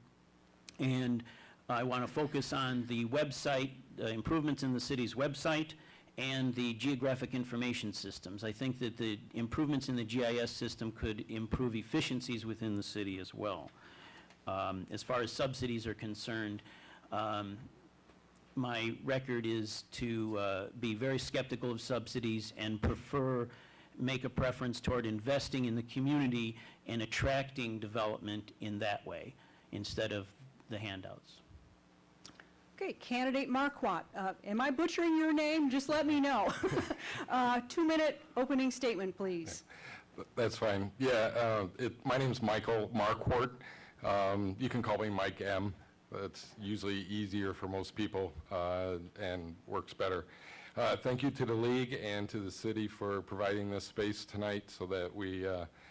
and I want to focus on the website, improvements in the city's website, and the geographic information systems. I think that the improvements in the GIS system could improve efficiencies within the city as well. As far as subsidies are concerned, my record is to be very skeptical of subsidies and make a preference toward investing in the community and attracting development in that way instead of the handouts. Okay, candidate Marquardt. Am I butchering your name? Just let me know. 2-minute opening statement, please. That's fine. Yeah, my name's Michael Marquardt. You can call me Mike M. That's usually easier for most people and works better. Thank you to the League and to the city for providing this space tonight so that we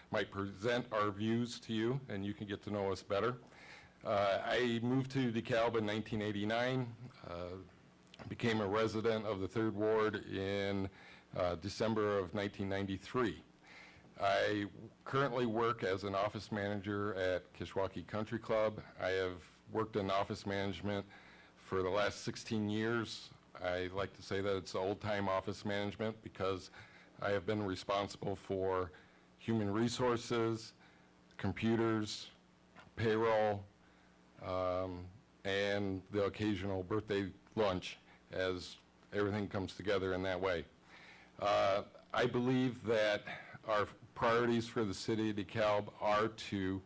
might present our views to you and you can get to know us better. I moved to DeKalb in 1989, became a resident of the 3rd Ward in December of 1993. I currently work as an office manager at Kishwaukee Country Club. I have worked in office management for the last 16 years. I like to say that it's old-time office management because I have been responsible for human resources, computers, payroll, and the occasional birthday lunch as everything comes together in that way. I believe that our priorities for the City of DeKalb are to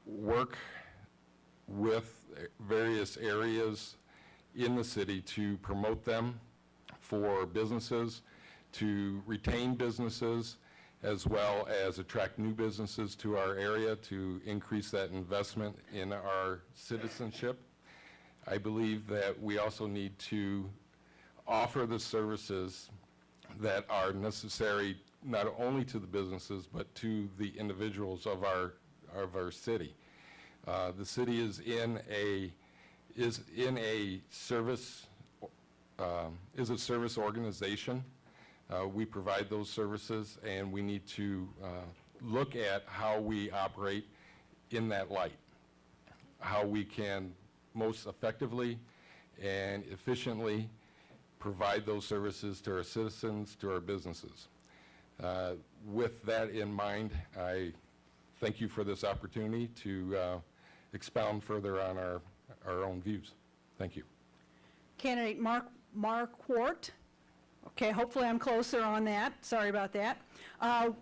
work with various areas in the city to promote them for businesses, to retain businesses, as well as attract new businesses to our area to increase that investment in our citizenship. I believe that we also need to offer the services that are necessary not only to the businesses but to the individuals of our city. The city is in a service organization. We provide those services, and we need to look at how we operate in that light, how we can most effectively and efficiently provide those services to our citizens, to our businesses. With that in mind, I thank you for this opportunity to expound further on our own views. Thank you. Candidate Marquardt. Okay, hopefully I'm closer on that. Sorry about that. The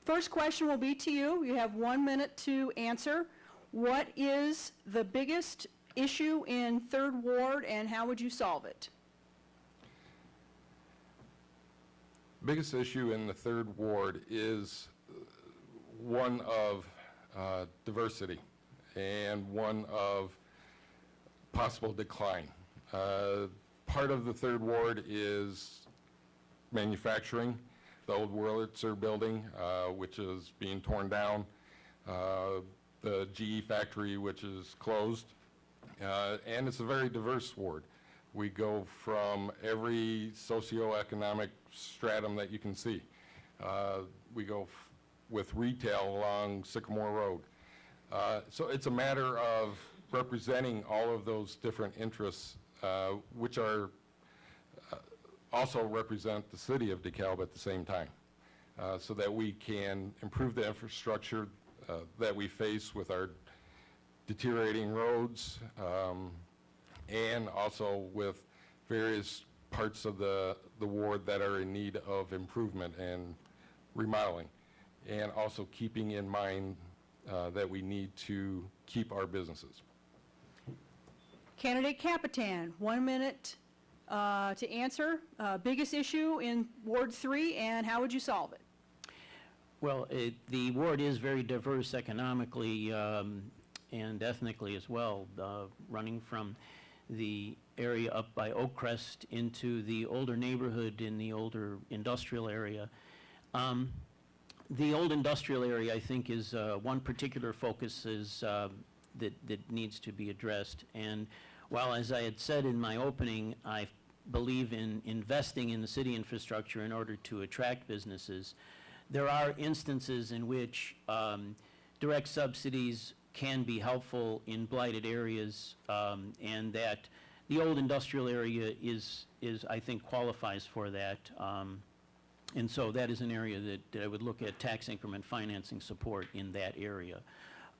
first question will be to you. You have 1 minute to answer. What is the biggest issue in 3rd Ward, and how would you solve it? Biggest issue in the 3rd Ward is one of diversity and one of possible decline. Part of the 3rd Ward is manufacturing, the old Wurlitzer building, which is being torn down, the GE factory, which is closed, and it's a very diverse ward. We go from every socioeconomic stratum that you can see. We go with retail along Sycamore Road. So it's a matter of representing all of those different interests, which are also represent the City of DeKalb at the same time, so that we can improve the infrastructure that we face with our deteriorating roads, and also with various parts of the ward that are in need of improvement and remodeling, and also keeping in mind that we need to keep our businesses. Candidate Capitan, 1 minute to answer. Biggest issue in Ward 3, and how would you solve it? Well, the ward is very diverse economically and ethnically as well, running from the area up by Oakcrest into the older neighborhood in the older industrial area. The old industrial area, I think, is one particular focus is, that needs to be addressed. And while, as I had said in my opening, I believe in investing in the city infrastructure in order to attract businesses, there are instances in which direct subsidies can be helpful in blighted areas, and that the old industrial area is I think, qualifies for that. And so that is an area that I would look at tax increment financing support in that area.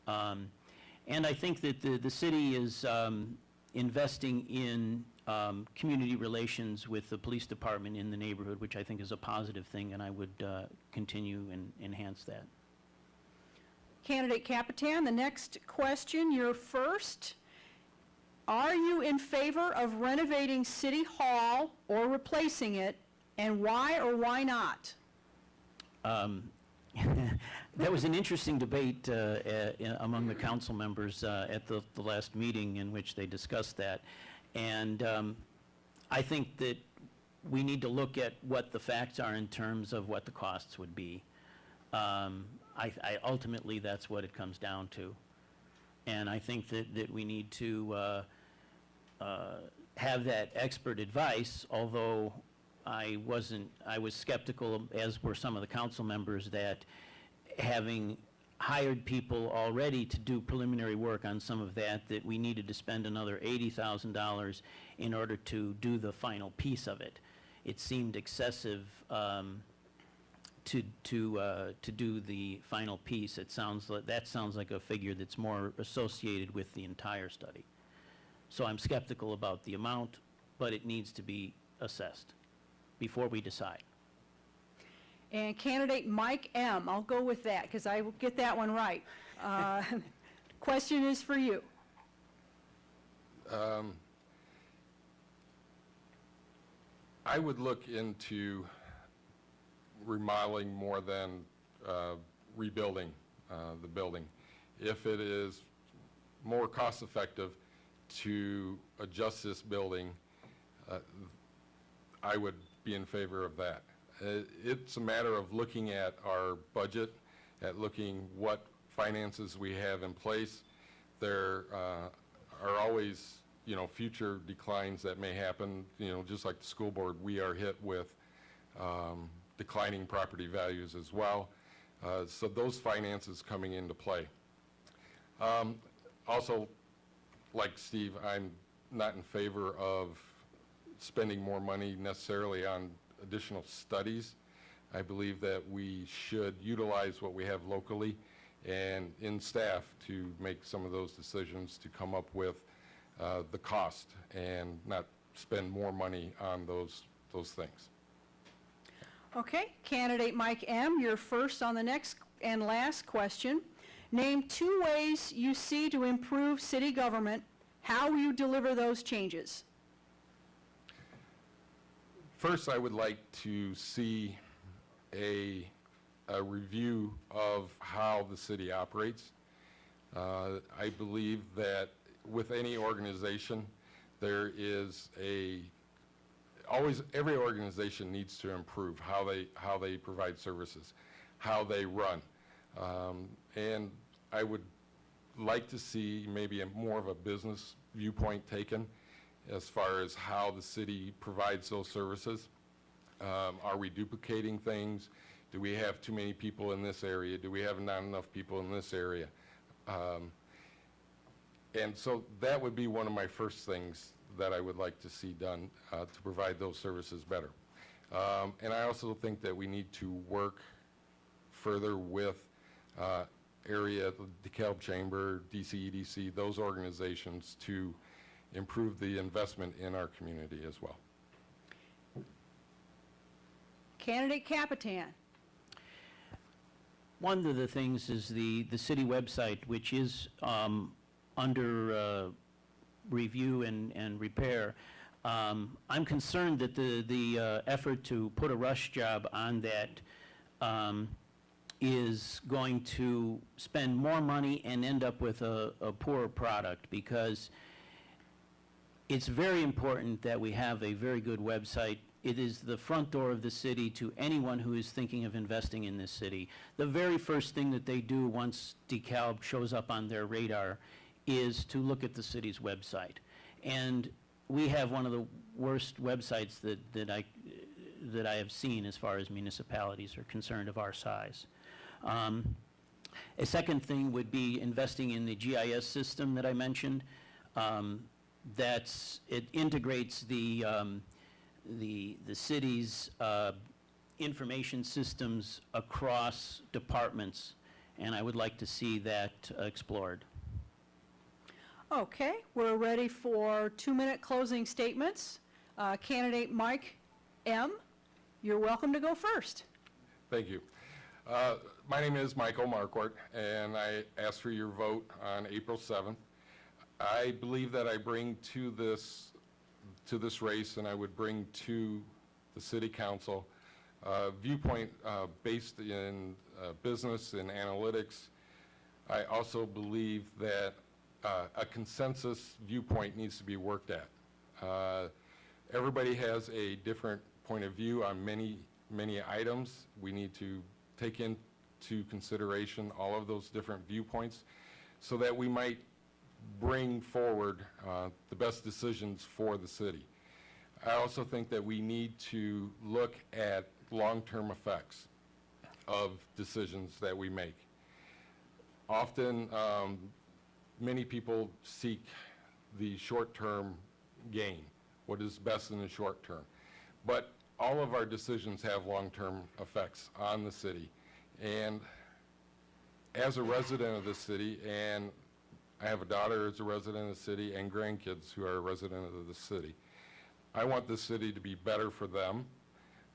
And I think that the city is investing in community relations with the police department in the neighborhood, which I think is a positive thing, and I would continue and enhance that. Candidate Capitan, the next question, you're first. Are you in favor of renovating City Hall or replacing it, and why or why not? That was an interesting debate among the council members at the last meeting in which they discussed that. And I think that we need to look at what the facts are in terms of what the costs would be. Ultimately, that's what it comes down to. And I think that we need to have that expert advice, although I was skeptical, as were some of the council members, that having hired people already to do preliminary work on some of that we needed to spend another $80,000 in order to do the final piece of it. It seemed excessive to do the final piece. That sounds like a figure that's more associated with the entire study. So I'm skeptical about the amount, but it needs to be assessed before we decide. And candidate Mike M., I'll go with that, because I will get that one right. Question is for you. I would look into remodeling more than rebuilding the building. If it is more cost-effective to adjust this building, I would be in favor of that. It's a matter of looking at our budget, at looking what finances we have in place. There are always, future declines that may happen. Just like the school board, we are hit with declining property values as well. So those finances coming into play. Also, like Steve, I'm not in favor of spending more money necessarily on additional studies. I believe that we should utilize what we have locally and in staff to make some of those decisions to come up with the cost and not spend more money on those things. Okay, candidate Mike M., you're first on the next and last question. Name 2 ways you see to improve city government. How will you deliver those changes? First, I would like to see a review of how the city operates. I believe that with any organization, there is every organization needs to improve how they provide services, how they run. And I would like to see maybe more of a business viewpoint taken as far as how the city provides those services. Are we duplicating things? Do we have too many people in this area? Do we have not enough people in this area? And so that would be one of my first things that I would like to see done to provide those services better. And I also think that we need to work further with area, the DeKalb Chamber, DCEDC, those organizations to improve the investment in our community as well. Candidate Capitan. One of the things is the city website, which is under review and repair. I'm concerned that the effort to put a rush job on that is going to spend more money and end up with a poorer product, because it's very important that we have a very good website. It is the front door of the city to anyone who is thinking of investing in this city. The very first thing that they do once DeKalb shows up on their radar is to look at the city's website. And we have one of the worst websites that I have seen as far as municipalities are concerned of our size. A second thing would be investing in the GIS system that I mentioned. It integrates the city's information systems across departments, and I would like to see that explored. Okay, we're ready for 2-minute closing statements. Candidate Mike M., you're welcome to go first. Thank you. My name is Michael Marquardt, and I ask for your vote on April 7th. I believe that I bring to this race, and I would bring to the City Council viewpoint based in business and analytics. I also believe that a consensus viewpoint needs to be worked at. Everybody has a different point of view on many items. We need to take into consideration all of those different viewpoints so that we might bring forward the best decisions for the city. I also think that we need to look at long-term effects of decisions that we make. Often, many people seek the short-term gain, what is best in the short term. But all of our decisions have long-term effects on the city. And as a resident of the city, and I have a daughter who's a resident of the city and grandkids who are a resident of the city, I want this city to be better for them.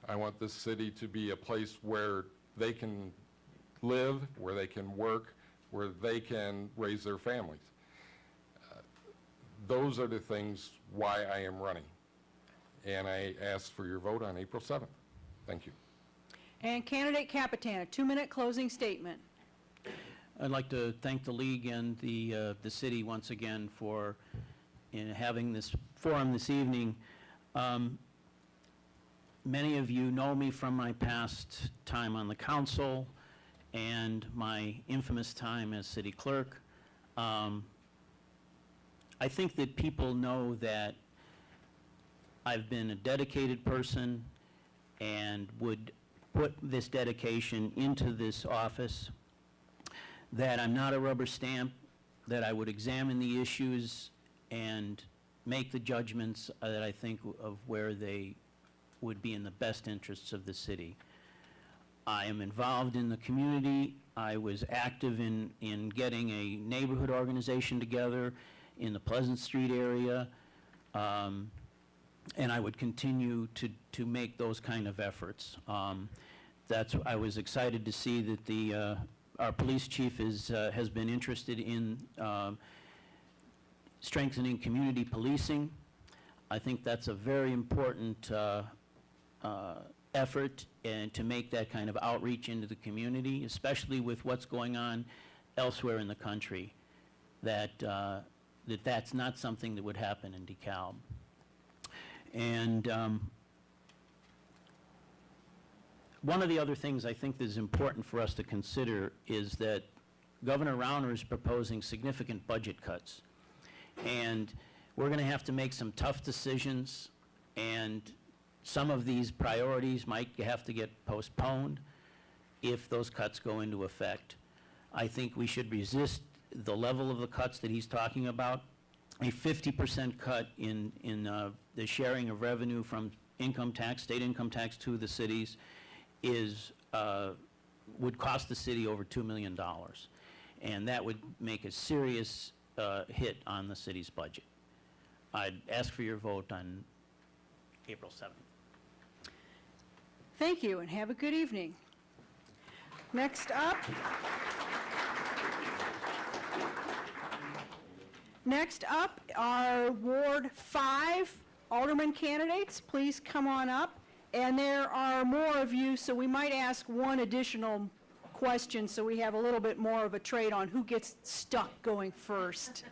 I want this city to be a place where they can live, where they can work, where they can raise their families. Those are the things why I am running. And I ask for your vote on April 7th. Thank you. And candidate Capitan, a 2-minute closing statement. I'd like to thank the League and the city once again for having this forum this evening. Many of you know me from my past time on the council and my infamous time as city clerk. I think that people know that I've been a dedicated person and would put this dedication into this office, that I'm not a rubber stamp, that I would examine the issues and make the judgments that I think of where they would be in the best interests of the city. I am involved in the community. I was active in getting a neighborhood organization together in the Pleasant Street area, and I would continue to make those kind of efforts. I was excited to see that our police chief has been interested in strengthening community policing. I think that's a very important effort and to make that kind of outreach into the community, especially with what's going on elsewhere in the country, that's not something that would happen in DeKalb. And one of the other things I think that is important for us to consider is that Governor Rauner is proposing significant budget cuts. And we're going to have to make some tough decisions, and some of these priorities might have to get postponed if those cuts go into effect. I think we should resist the level of the cuts that he's talking about. A 50% cut in the sharing of revenue from income tax, state income tax to the cities would cost the city over $2 million. And that would make a serious hit on the city's budget. I'd ask for your vote on April 7th. Thank you, and have a good evening. Next up are Ward 5 Alderman candidates. Please come on up. And there are more of you, so we might ask one additional question so we have a little bit more of a trade on who gets stuck going first.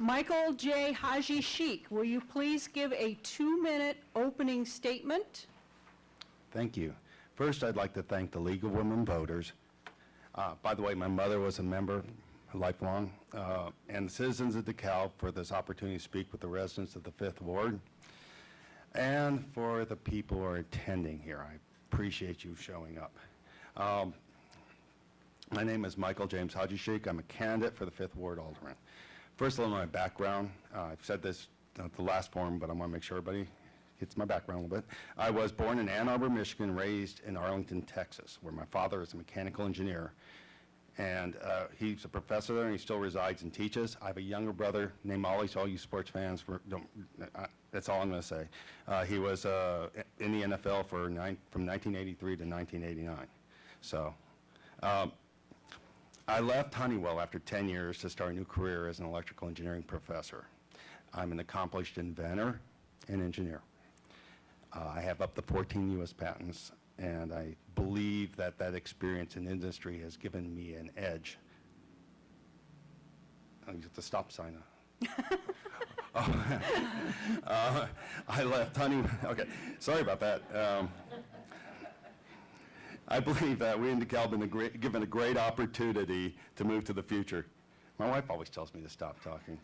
Michael J. Haji Sheik, will you please give a 2-minute opening statement? Thank you. First, I'd like to thank the League of Women Voters. By the way, my mother was a member, lifelong, and the citizens of DeKalb for this opportunity to speak with the residents of the 5th Ward, and for the people who are attending here. I appreciate you showing up. My name is Michael James Haji Sheik. I'm a candidate for the 5th Ward Alderman. First, a little of my background. I've said this at the last forum, but I want to make sure everybody gets my background a little bit. I was born in Ann Arbor, Michigan, raised in Arlington, Texas, where my father is a mechanical engineer. And he's a professor there, and he still resides and teaches. I have a younger brother named Ollie, so all you sports fans, that's all I'm going to say. He was in the NFL from 1983 to 1989. So I left Honeywell after 10 years to start a new career as an electrical engineering professor. I'm an accomplished inventor and engineer. I have up to 14 U.S. patents, and I believe that that experience in industry has given me an edge I'll get the stop sign up. I left Honey, okay, sorry about that. I believe that we in DeKalb have been given a great opportunity to move to the future. My wife always tells me to stop talking.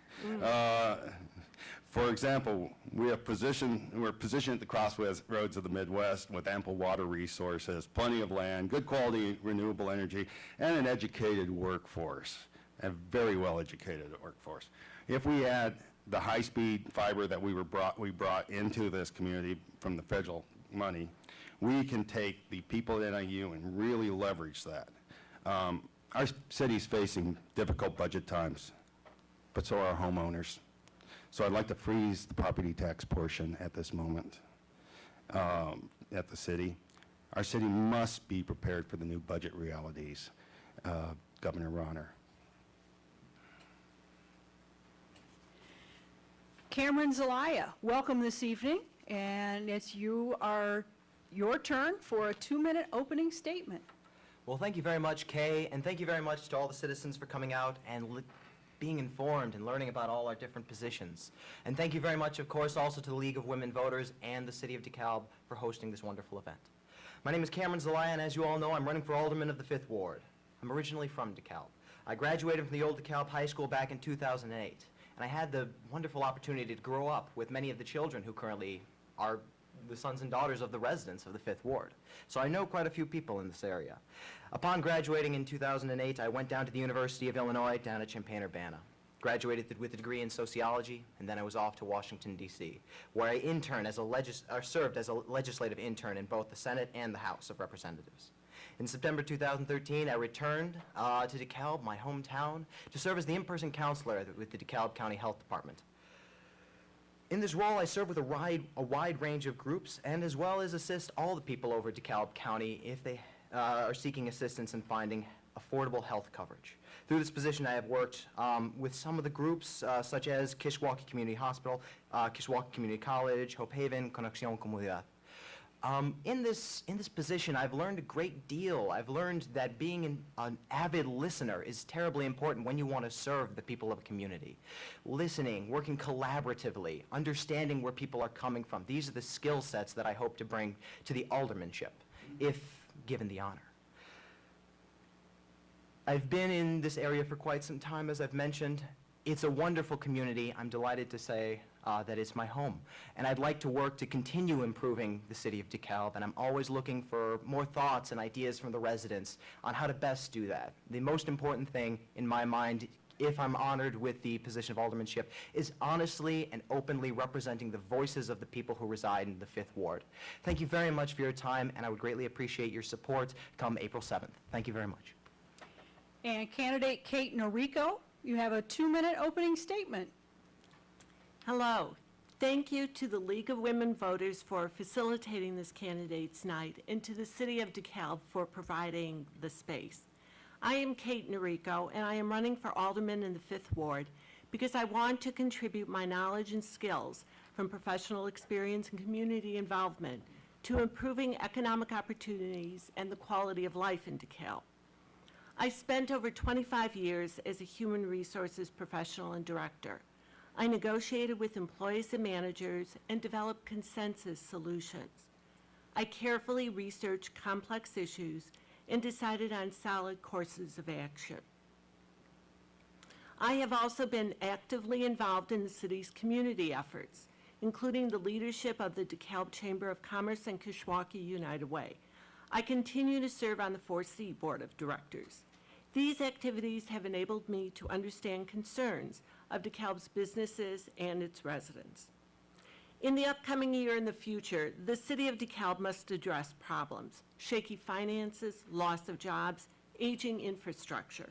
For example, we're positioned at the crossroads of the Midwest with ample water resources, plenty of land, good quality renewable energy, and an educated workforce, a very well-educated workforce. If we add the high-speed fiber that we brought into this community from the federal money, we can take the people at NIU and really leverage that. Our city's facing difficult budget times, but so are our homeowners. So I'd like to freeze the property tax portion at this moment at the city. Our city must be prepared for the new budget realities, Governor Ronner. Cameron Zelaya, welcome this evening, and it's your turn for a 2-minute opening statement. Well, thank you very much, Kay, and thank you very much to all the citizens for coming out and being informed and learning about all our different positions. And thank you very much, of course, also to the League of Women Voters and the City of DeKalb for hosting this wonderful event. My name is Cameron Zelaya, and as you all know, I'm running for Alderman of the 5th Ward. I'm originally from DeKalb. I graduated from the old DeKalb High School back in 2008, and I had the wonderful opportunity to grow up with many of the children who currently are the sons and daughters of the residents of the 5th Ward. So I know quite a few people in this area. Upon graduating in 2008, I went down to the University of Illinois down at Champaign-Urbana. Graduated with a degree in sociology, and then I was off to Washington, D.C., where I served as a legislative intern in both the Senate and the House of Representatives. In September 2013, I returned to DeKalb, my hometown, to serve as the in-person counselor with the DeKalb County Health Department. In this role, I serve with a wide range of groups, and as well as assist all the people over DeKalb County if they are seeking assistance in finding affordable health coverage. Through this position, I have worked with some of the groups such as Kishwaukee Community Hospital, Kishwaukee Community College, Hope Haven, Conexión Comunidad. In this position, I've learned a great deal. I've learned that being an avid listener is terribly important when you want to serve the people of a community. Listening, working collaboratively, understanding where people are coming from. These are the skill sets that I hope to bring to the aldermanship, if given the honor. I've been in this area for quite some time, as I've mentioned. It's a wonderful community. I'm delighted to say that it's my home. And I'd like to work to continue improving the City of DeKalb, and I'm always looking for more thoughts and ideas from the residents on how to best do that. The most important thing in my mind, if I'm honored with the position of aldermanship, is honestly and openly representing the voices of the people who reside in the 5th Ward. Thank you very much for your time, and I would greatly appreciate your support come April 7th. Thank you very much. And candidate Kate Noriko, you have a 2-minute opening statement. Hello. Thank you to the League of Women Voters for facilitating this candidates' night and to the City of DeKalb for providing the space. I am Kate Noriko, and I am running for Alderman in the 5th Ward because I want to contribute my knowledge and skills from professional experience and community involvement to improving economic opportunities and the quality of life in DeKalb. I spent over 25 years as a human resources professional and director. I negotiated with employees and managers and developed consensus solutions. I carefully researched complex issues and decided on solid courses of action. I have also been actively involved in the city's community efforts, including the leadership of the DeKalb Chamber of Commerce and Kishwaukee United Way. I continue to serve on the 4C Board of Directors. These activities have enabled me to understand concerns of DeKalb's businesses and its residents. In the upcoming year and the future, the City of DeKalb must address problems: shaky finances, loss of jobs, aging infrastructure.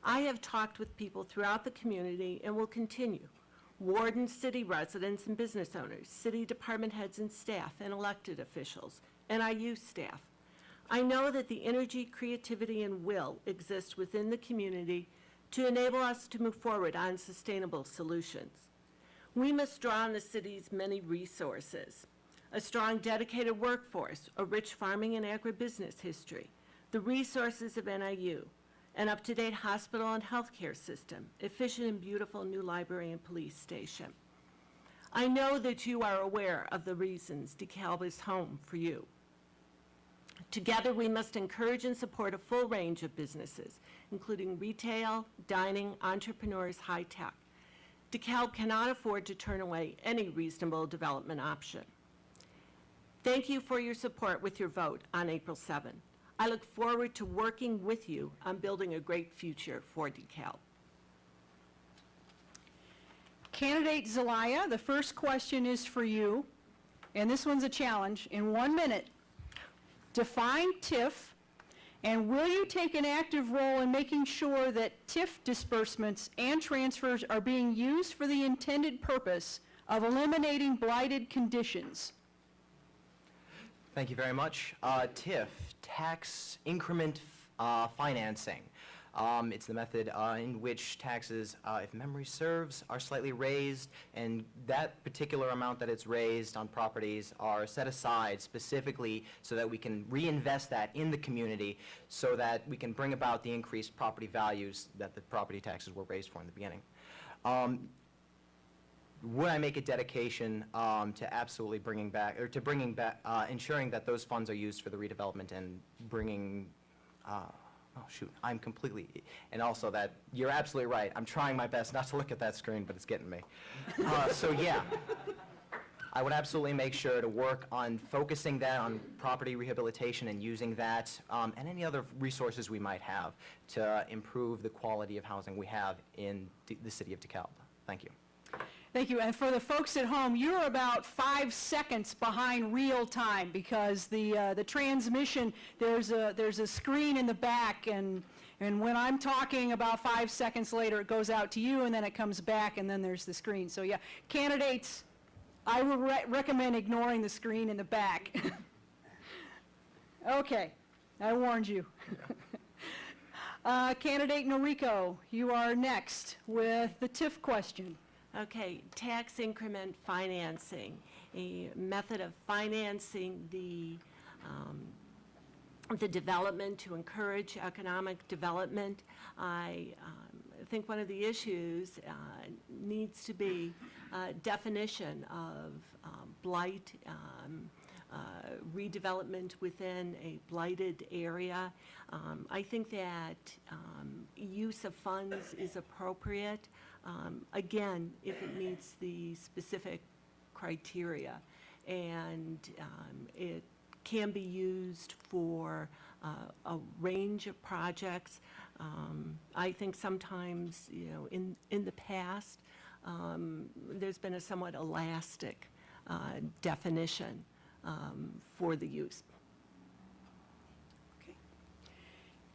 I have talked with people throughout the community and will continue. Ward and city residents and business owners, city department heads and staff, and elected officials, NIU staff. I know that the energy, creativity, and will exist within the community to enable us to move forward on sustainable solutions. We must draw on the city's many resources: a strong, dedicated workforce, a rich farming and agribusiness history, the resources of NIU, an up-to-date hospital and healthcare system, efficient and beautiful new library and police station. I know that you are aware of the reasons DeKalb is home for you. Together, we must encourage and support a full range of businesses, including retail, dining, entrepreneurs, high-tech. DeKalb cannot afford to turn away any reasonable development option. Thank you for your support with your vote on April 7. I look forward to working with you on building a great future for DeKalb. Candidate Zelaya, the first question is for you, and this one's a challenge. In 1 minute, define TIF, and will you take an active role in making sure that TIF disbursements and transfers are being used for the intended purpose of eliminating blighted conditions? Thank you very much. TIF, tax increment financing. It's the method in which taxes, if memory serves, are slightly raised, and that particular amount that it's raised on properties are set aside specifically so that we can reinvest that in the community so that we can bring about the increased property values that the property taxes were raised for in the beginning. Would I make a dedication to absolutely ensuring that those funds are used for the redevelopment and bringing, oh shoot, I'm completely, and also that, you're absolutely right, I'm trying my best not to look at that screen, but it's getting me. So yeah, I would absolutely make sure to work on focusing that on property rehabilitation and using that and any other resources we might have to improve the quality of housing we have in the city of DeKalb. Thank you. Thank you. And for the folks at home, you're about 5 seconds behind real time because the transmission, there's a screen in the back, and when I'm talking about 5 seconds later, it goes out to you, and then it comes back, and then there's the screen. So yeah, candidates, I would recommend ignoring the screen in the back. Okay, I warned you. Candidate Noriko, you are next with the TIF question. Okay, tax increment financing, a method of financing the development to encourage economic development. I think one of the issues needs to be definition of blight, redevelopment within a blighted area. I think that use of funds is appropriate. Again, if it meets the specific criteria, and it can be used for a range of projects. I think sometimes, you know, in the past, there's been a somewhat elastic definition for the use. Okay.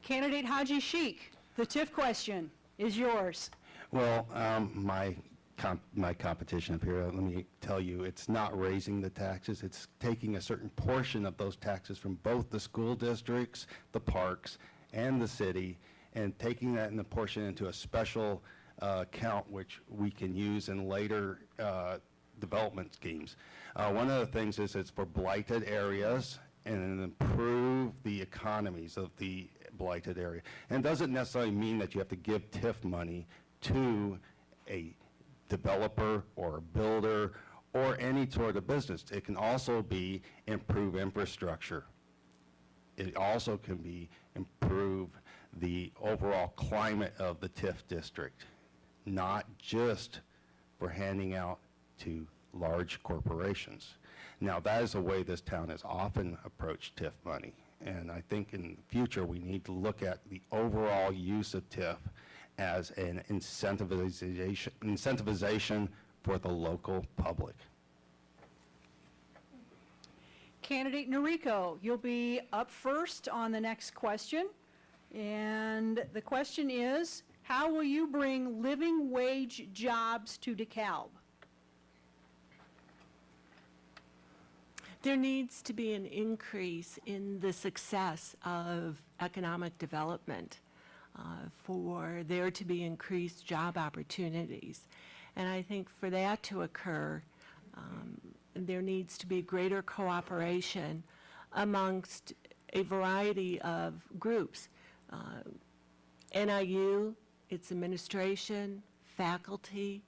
Candidate Haji Sheikh, the TIF question is yours. Well, my competition up here, let me tell you, it's not raising the taxes. It's taking a certain portion of those taxes from both the school districts, the parks, and the city, and taking that and the portion into a special account which we can use in later development schemes. One of the things is it's for blighted areas and improve the economies of the blighted area. And it doesn't necessarily mean that you have to give TIF money to a developer or a builder or any sort of business. It can also be improve infrastructure. It also can be improve the overall climate of the TIF district, not just for handing out to large corporations. Now, that is the way this town has often approached TIF money, and I think in the future we need to look at the overall use of TIF as an incentivization for the local public. Candidate Noriko, you'll be up first on the next question. And the question is, how will you bring living wage jobs to DeKalb? There needs to be an increase in the success of economic development for there to be increased job opportunities. And I think for that to occur, there needs to be greater cooperation amongst a variety of groups. NIU, its administration, faculty,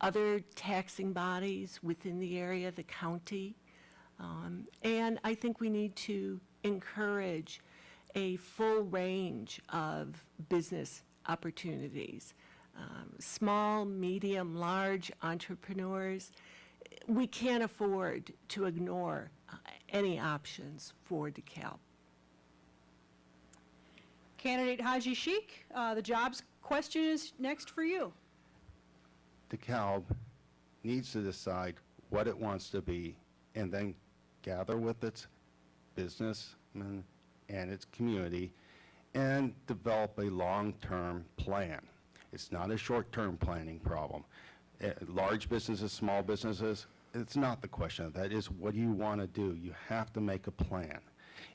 other taxing bodies within the area, the county. And I think we need to encourage a full range of business opportunities. Small, medium, large entrepreneurs. We can't afford to ignore any options for DeKalb. Candidate Haji Sheikh, the jobs question is next for you. DeKalb needs to decide what it wants to be and then gather with its businessmen and its community and develop a long-term plan. It's not a short-term planning problem. Large businesses, small businesses, it's not the question. That is, what do you want to do? You have to make a plan.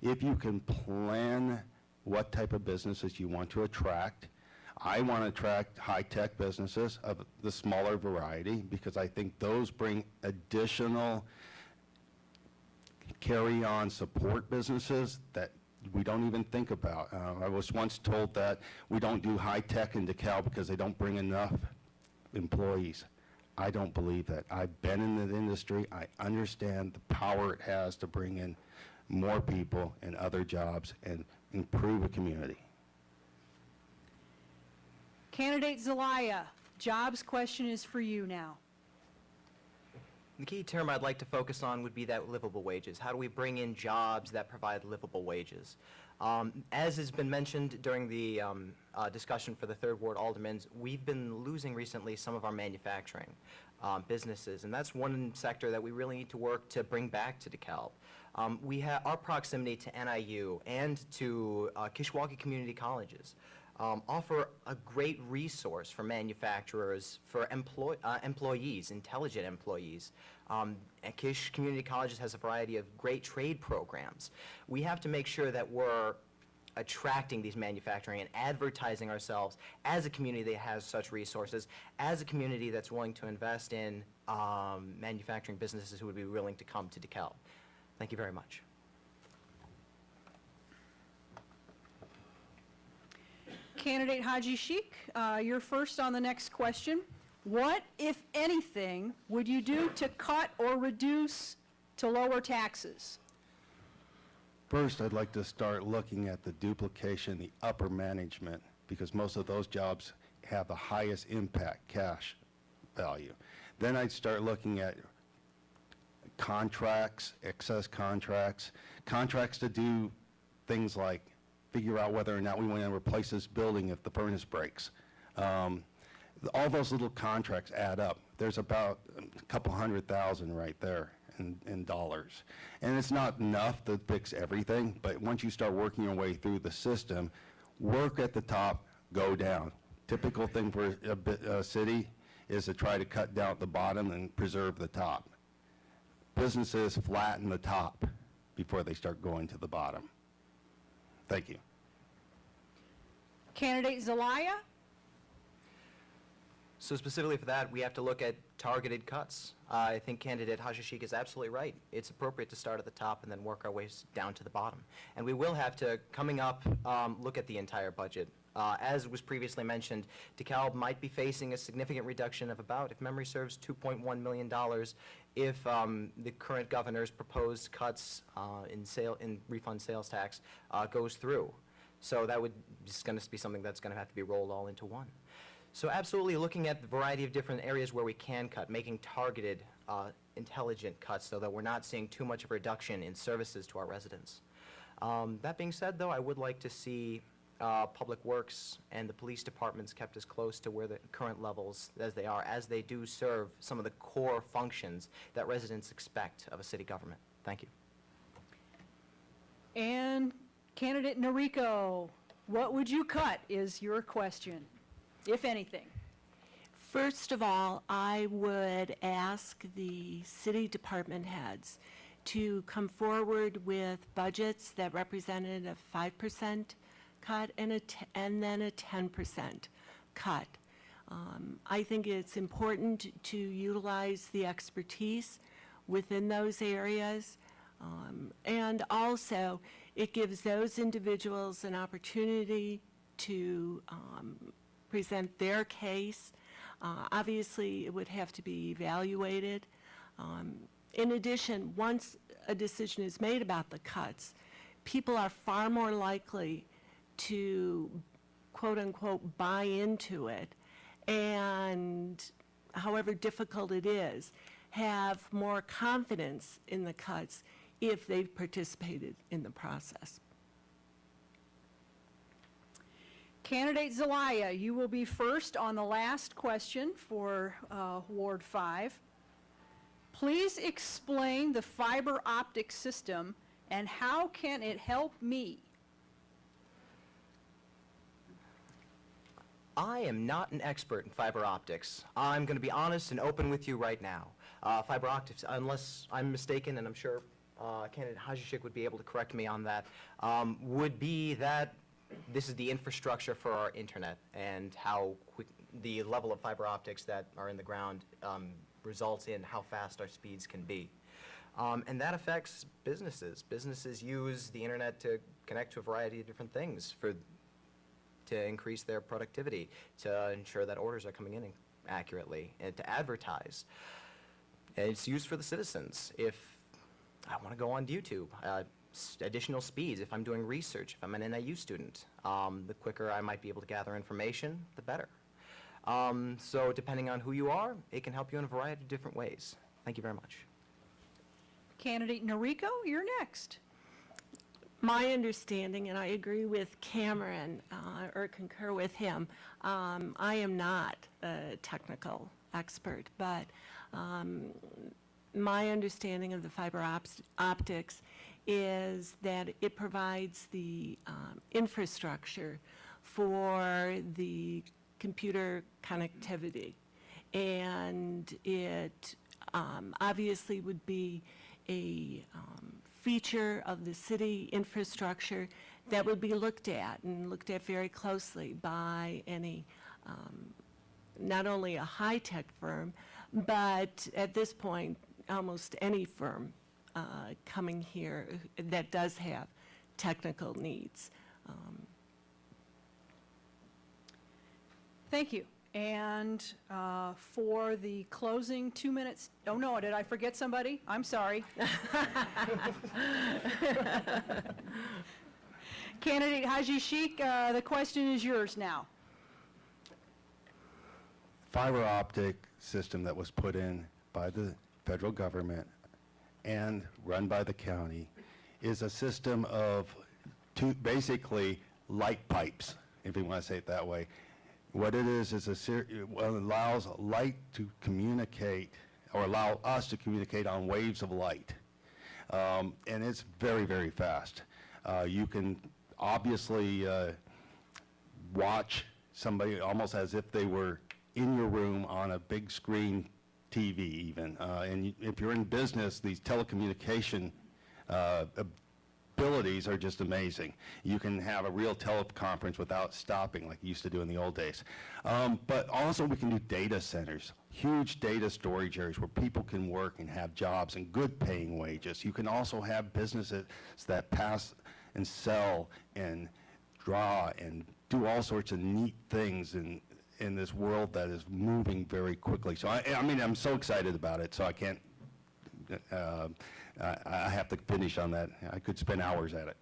If you can plan what type of businesses you want to attract, I want to attract high-tech businesses of the smaller variety because I think those bring additional carry-on support businesses that we don't even think about. I was once told that we don't do high-tech in DeKalb because they don't bring enough employees. I don't believe that. I've been in the industry. I understand the power it has to bring in more people and other jobs and improve a community. Candidate Zelaya, jobs question is for you now. The key term I'd like to focus on would be that livable wages. How do we bring in jobs that provide livable wages? As has been mentioned during the discussion for the Third Ward Aldermans, we've been losing recently some of our manufacturing businesses, and that's one sector that we really need to work to bring back to DeKalb. We have our proximity to NIU and to Kishwaukee community colleges offer a great resource for manufacturers, for employees, intelligent employees. Kish Community Colleges has a variety of great trade programs. We have to make sure that we're attracting these manufacturing and advertising ourselves as a community that has such resources, as a community that's willing to invest in manufacturing businesses who would be willing to come to DeKalb. Thank you very much. Candidate Haji Sheikh, you're first on the next question. What, if anything, would you do to cut or reduce to lower taxes? First, I'd like to start looking at the duplication, the upper management, because most of those jobs have the highest impact, cash value. Then I'd start looking at contracts, excess contracts, contracts to do things like figure out whether or not we want to replace this building if the furnace breaks. All those little contracts add up. There's about a couple $100,000 right there in dollars. And it's not enough to fix everything, but once you start working your way through the system, work at the top, go down. Typical thing for a city is to try to cut down at the bottom and preserve the top. Businesses flatten the top before they start going to the bottom. Thank you. Candidate Zelaya? So specifically for that, we have to look at targeted cuts. I think candidate Haji Sheikh is absolutely right. It's appropriate to start at the top and then work our way down to the bottom. And we will have to, coming up, look at the entire budget. As was previously mentioned, DeKalb might be facing a significant reduction of about, if memory serves, $2.1 million if the current governor's proposed cuts in refund sales tax goes through. So that would just going to be something that's going to have to be rolled all into one. So absolutely looking at the variety of different areas where we can cut, making targeted, intelligent cuts so that we're not seeing too much of a reduction in services to our residents. That being said, though, I would like to see Public Works and the police departments kept as close to where the current levels as they do serve some of the core functions that residents expect of a city government. Thank you. And candidate Noriko, what would you cut is your question, if anything? First of all, I would ask the city department heads to come forward with budgets that represented a 5% cut and then a 10% cut. I think it's important to utilize the expertise within those areas. And also, it gives those individuals an opportunity to present their case. Obviously, it would have to be evaluated. In addition, once a decision is made about the cuts, people are far more likely to, quote-unquote, buy into it, and however difficult it is, have more confidence in the cuts if they've participated in the process. Candidate Zelaya, you will be first on the last question for Ward 5. Please explain the fiber optic system and how can it help me? I am not an expert in fiber optics. I'm going to be honest and open with you right now. Fiber optics, unless I'm mistaken, and I'm sure candidate Hajishik would be able to correct me on that, would be that this is the infrastructure for our internet and how quick the level of fiber optics that are in the ground results in how fast our speeds can be. And that affects businesses. Businesses use the internet to connect to a variety of different things to increase their productivity, to ensure that orders are coming in accurately, and to advertise. And it's used for the citizens. If I want to go on YouTube, additional speeds, if I'm doing research, if I'm an NIU student, the quicker I might be able to gather information, the better. So depending on who you are, it can help you in a variety of different ways. Thank you very much. Candidate Noriko, you're next. My understanding, and I agree with Cameron, or concur with him, I am not a technical expert, but my understanding of the fiber optics is that it provides the infrastructure for the computer connectivity, and it obviously would be a feature of the city infrastructure that would be looked at very closely by any, not only a high-tech firm, but at this point, almost any firm coming here that does have technical needs. Thank you. And for the closing 2 minutes, oh no, did I forget somebody? I'm sorry. Candidate Haji Sheikh, the question is yours now. Fiber optic system that was put in by the federal government and run by the county is a system of basically light pipes, if you want to say it that way. What it is allows light to communicate, or allow us to communicate on waves of light. And it's very, very fast. You can obviously watch somebody almost as if they were in your room on a big screen TV even. And if you're in business, these telecommunication abilities are just amazing. You can have a real teleconference without stopping like you used to do in the old days. But also we can do data centers, huge data storage areas where people can work and have jobs and good paying wages. You can also have businesses that pass and sell and draw and do all sorts of neat things in this world that is moving very quickly. So I mean, I'm so excited about it, so I can't, I have to finish on that. I could spend hours at it.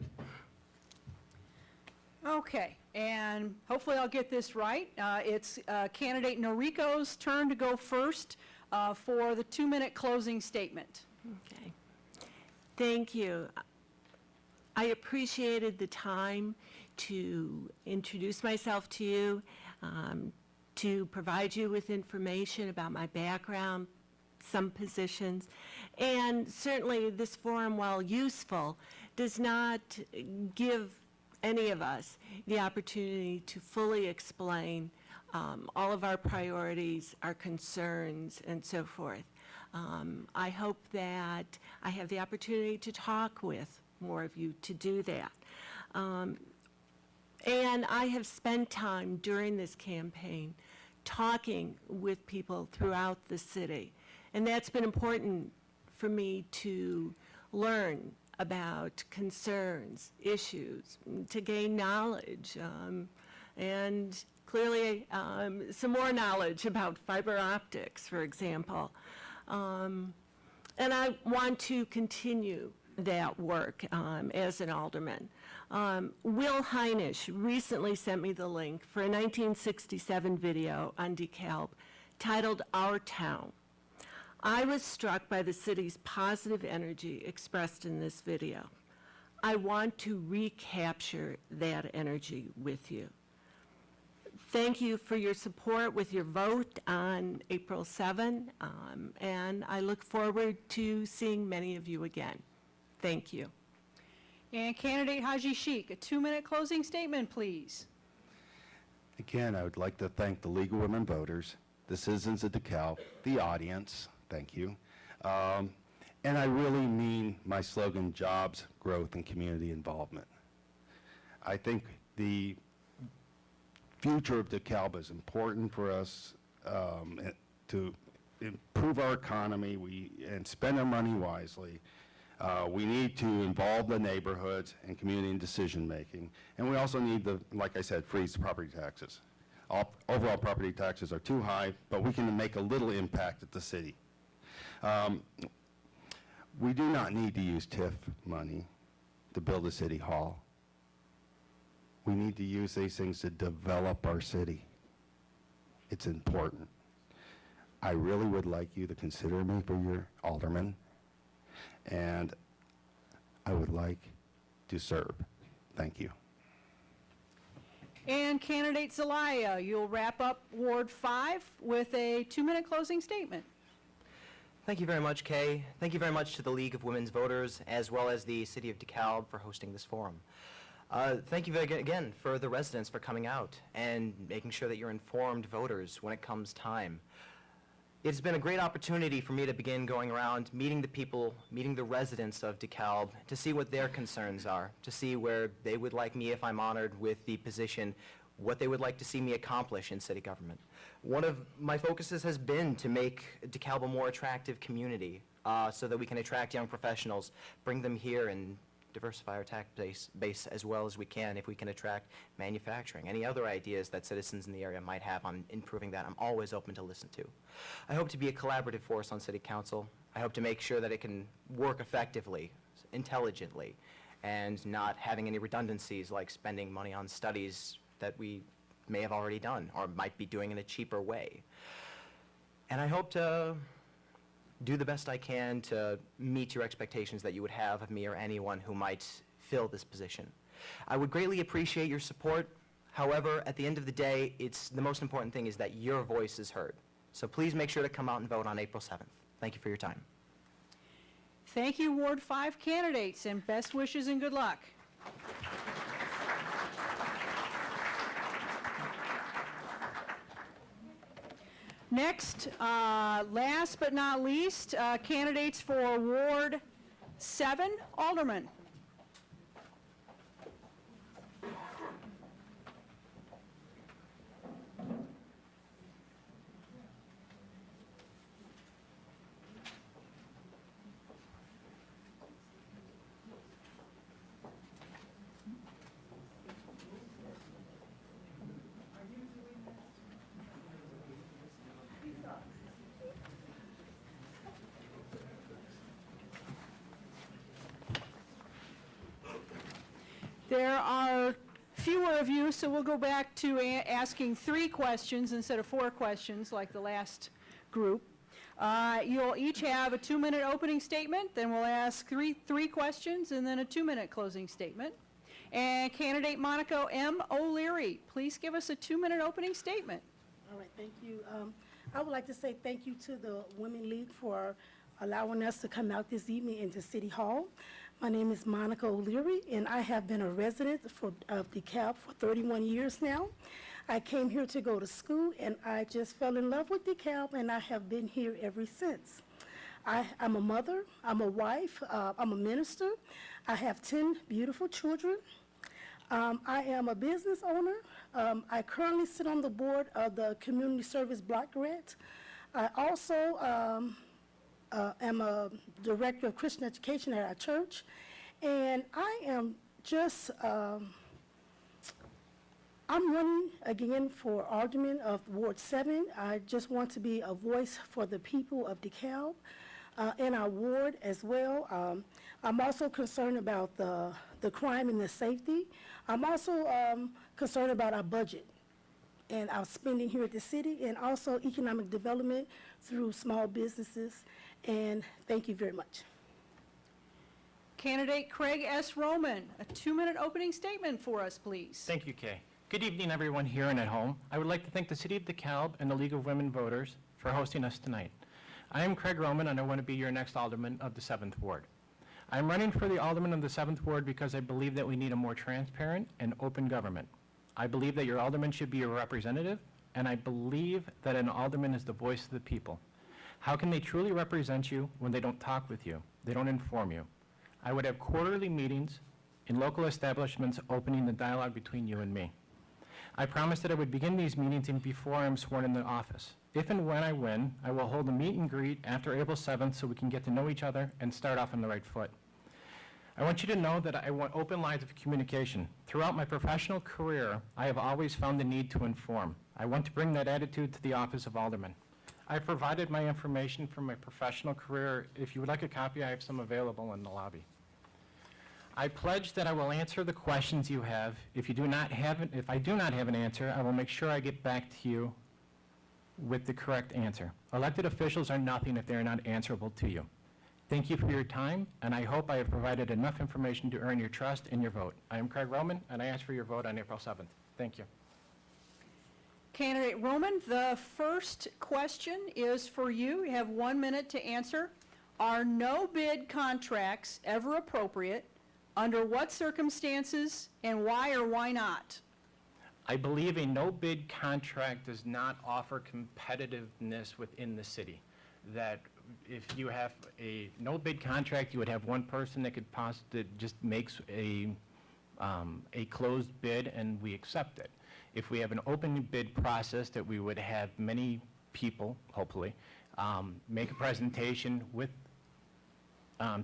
Okay, and hopefully I'll get this right. It's candidate Noriko's turn to go first for the 2-minute closing statement. Okay. Thank you. I appreciated the time to introduce myself to you, to provide you with information about my background, some positions, and certainly this forum, while useful, does not give any of us the opportunity to fully explain all of our priorities, our concerns, and so forth. I hope that I have the opportunity to talk with more of you to do that. And I have spent time during this campaign talking with people throughout the city. And that's been important for me to learn about concerns, issues, to gain knowledge, and clearly some more knowledge about fiber optics, for example. And I want to continue that work as an alderman. Will Heinisch recently sent me the link for a 1967 video on DeKalb titled Our Town. I was struck by the city's positive energy expressed in this video. I want to recapture that energy with you. Thank you for your support with your vote on April 7, and I look forward to seeing many of you again. Thank you. And candidate Haji Sheikh, a 2-minute closing statement, please. Again, I would like to thank the League of Women Voters, the citizens of DeKalb, the audience, thank you. And I really mean my slogan, jobs, growth, and community involvement. I think the future of DeKalb is important for us to improve our economy and spend our money wisely. We need to involve the neighborhoods and community in decision-making. And we also need to, like I said, freeze property taxes. Overall property taxes are too high, but we can make a little impact at the city. We do not need to use TIF money to build a city hall. We need to use these things to develop our city. It's important. I really would like you to consider me for your alderman, and I would like to serve. Thank you. And candidate Zelaya, you'll wrap up Ward 5 with a 2-minute closing statement. Thank you very much, Kay. Thank you very much to the League of Women's Voters, as well as the City of DeKalb for hosting this forum. Thank you again for the residents for coming out and making sure that you're informed voters when it comes time. It's been a great opportunity for me to begin going around, meeting the people, meeting the residents of DeKalb, to see what their concerns are, to see where they would like me, if I'm honored with the position, what they would like to see me accomplish in city government. One of my focuses has been to make DeKalb a more attractive community so that we can attract young professionals, bring them here and diversify our tax base as well as we can if we can attract manufacturing. Any other ideas that citizens in the area might have on improving that, I'm always open to listen to. I hope to be a collaborative force on City Council. I hope to make sure that it can work effectively, intelligently, and not having any redundancies like spending money on studies that we may have already done or might be doing in a cheaper way. And I hope to do the best I can to meet your expectations that you would have of me or anyone who might fill this position. I would greatly appreciate your support. However, at the end of the day, the most important thing is that your voice is heard. So please make sure to come out and vote on April 7th. Thank you for your time. Thank you, Ward 5 candidates, and best wishes and good luck. Next, last but not least, candidates for Ward 7, Alderman. There are fewer of you, so we'll go back to asking 3 questions instead of 4 questions like the last group. You'll each have a 2-minute opening statement, then we'll ask three questions, and then a 2-minute closing statement. And candidate Monica M. O'Leary, please give us a 2-minute opening statement. All right, thank you. I would like to say thank you to the Women League for allowing us to come out this evening into City Hall. My name is Monica O'Leary, and I have been a resident of DeKalb for 31 years now. I came here to go to school, and I just fell in love with DeKalb, and I have been here ever since. I'm a mother, I'm a wife, I'm a minister. I have 10 beautiful children. I am a business owner. I currently sit on the board of the Community Service Block Grant. I also am a director of Christian education at our church, and I am just I'm running again for alderman of Ward 7. I just want to be a voice for the people of DeKalb in our ward as well. I'm also concerned about the crime and the safety. I'm also concerned about our budget and our spending here at the city, and also economic development through small businesses. And thank you very much. Candidate Craig S. Roman, a 2-minute opening statement for us, please. Thank you, Kay. Good evening, everyone here and at home. I would like to thank the City of DeKalb and the League of Women Voters for hosting us tonight. I am Craig Roman, and I want to be your next alderman of the 7th Ward. I am running for the alderman of the 7th Ward because I believe that we need a more transparent and open government. I believe that your alderman should be your representative, and I believe that an alderman is the voice of the people. How can they truly represent you when they don't talk with you? They don't inform you. I would have quarterly meetings in local establishments opening the dialogue between you and me. I promised that I would begin these meetings even before I am sworn in the office. If and when I win, I will hold a meet and greet after April 7th so we can get to know each other and start off on the right foot. I want you to know that I want open lines of communication. Throughout my professional career, I have always found the need to inform. I want to bring that attitude to the office of alderman. I've provided my information from my professional career. If you would like a copy, I have some available in the lobby. I pledge that I will answer the questions you have. If I do not have an answer, I will make sure I get back to you with the correct answer. Elected officials are nothing if they are not answerable to you. Thank you for your time, and I hope I have provided enough information to earn your trust and your vote. I am Craig Roman, and I ask for your vote on April 7th. Thank you. Candidate Roman, the first question is for you. You have 1 minute to answer. Are no-bid contracts ever appropriate? Under what circumstances, and why or why not? I believe a no-bid contract does not offer competitiveness within the city. That if you have a no-bid contract, you would have one person that could that just makes a closed bid, and we accept it. If we have an open bid process, that we would have many people, hopefully, make a presentation with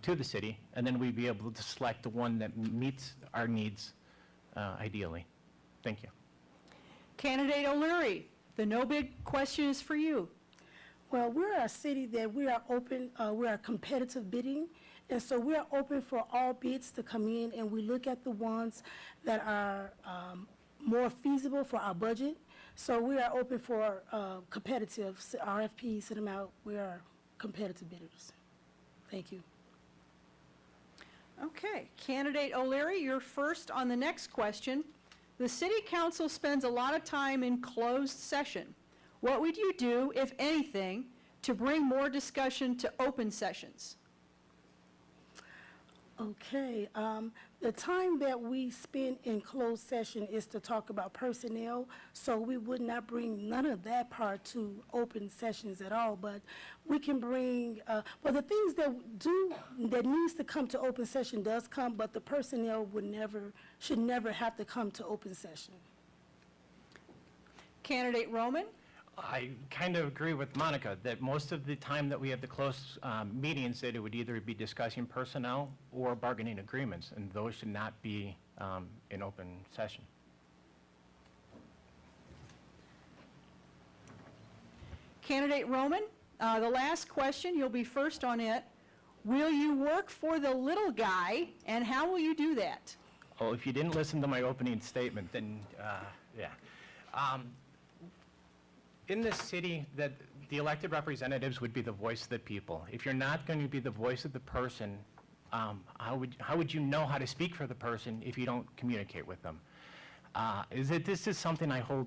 to the city, and then we'd be able to select the one that meets our needs ideally. Thank you. Candidate O'Leary, the no-bid question is for you. Well, we're a city that we are open, we are competitive bidding, and so we are open for all bids to come in, and we look at the ones that are more feasible for our budget. So we are open for competitive RFPs, send them out. We are competitive bidders. Thank you. Okay, Candidate O'Leary, you're first on the next question. The City Council spends a lot of time in closed session. What would you do, if anything, to bring more discussion to open sessions? Okay, the time that we spend in closed session is to talk about personnel, so we would not bring none of that part to open sessions at all, but we can bring, well, the things that needs to come to open session does come, but the personnel should never have to come to open session. Candidate Roman? I kind of agree with Monica that most of the time that we have the closed meetings, that it would either be discussing personnel or bargaining agreements, and those should not be in open session. Candidate Roman, the last question, you'll be first on it. Will you work for the little guy, and how will you do that? Oh, if you didn't listen to my opening statement, then, yeah. In this city, that the elected representatives would be the voice of the people. If you're not going to be the voice of the person, how would you know how to speak for the person if you don't communicate with them? This is something I hold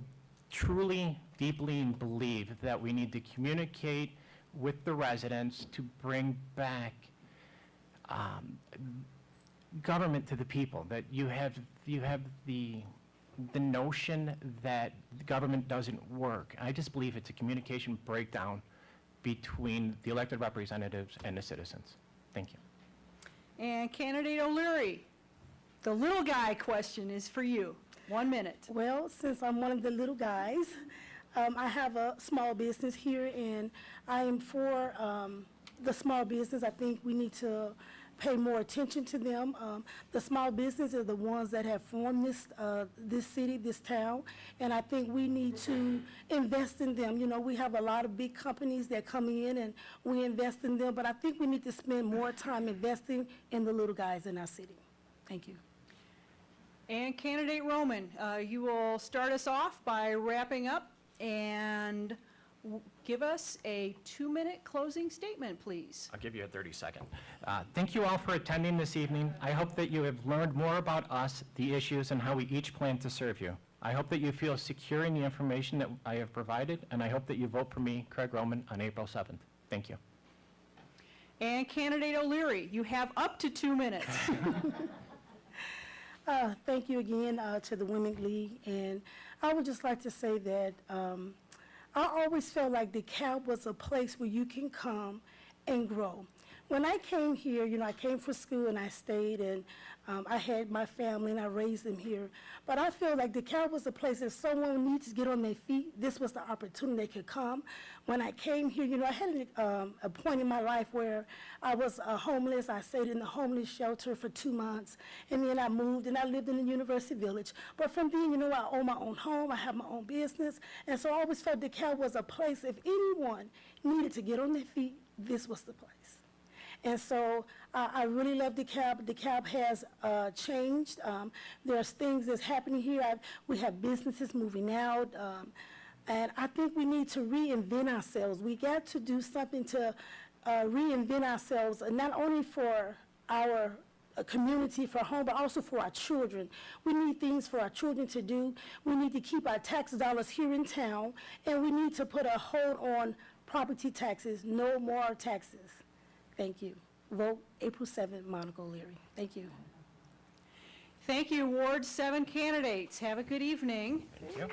truly, deeply, and believe that we need to communicate with the residents to bring back government to the people. That you have the notion that government doesn't work. I just believe it's a communication breakdown between the elected representatives and the citizens. Thank you. And Candidate O'Leary, the little guy question is for you. 1 minute. Well, since I'm one of the little guys, I have a small business here, and I am for the small business. I think we need to pay more attention to them. The small businesses are the ones that have formed this city, this town, and I think we need to invest in them. You know, we have a lot of big companies that come in and we invest in them, but I think we need to spend more time investing in the little guys in our city. Thank you. And Candidate Roman, you will start us off by wrapping up and give us a 2-minute closing statement, please. I'll give you a 30-second. Thank you all for attending this evening. I hope that you have learned more about us, the issues, and how we each plan to serve you. I hope that you feel secure in the information that I have provided, and I hope that you vote for me, Craig Roman, on April 7th. Thank you. And Candidate O'Leary, you have up to 2 minutes. Thank you again to the Women League, and I would just like to say that I always felt like DeKalb was a place where you can come and grow. When I came here, you know, I came for school and I stayed, and I had my family and I raised them here. But I feel like DeKalb was a place if someone needs to get on their feet, this was the opportunity they could come. When I came here, you know, I had a point in my life where I was homeless. I stayed in the homeless shelter for 2 months, and then I moved and I lived in the University Village. But from then, you know, I own my own home, I have my own business, and so I always felt DeKalb was a place if anyone needed to get on their feet, this was the place. And so I really love DeKalb. DeKalb has changed. There's things that's happening here. We have businesses moving out. And I think we need to reinvent ourselves. We got to do something to reinvent ourselves, not only for our community, for home, but also for our children. We need things for our children to do. We need to keep our tax dollars here in town, and we need to put a hold on property taxes. No more taxes. Thank you. Vote April 7th, Monica O'Leary. Thank you. Thank you, Ward 7 candidates. Have a good evening. Thank you.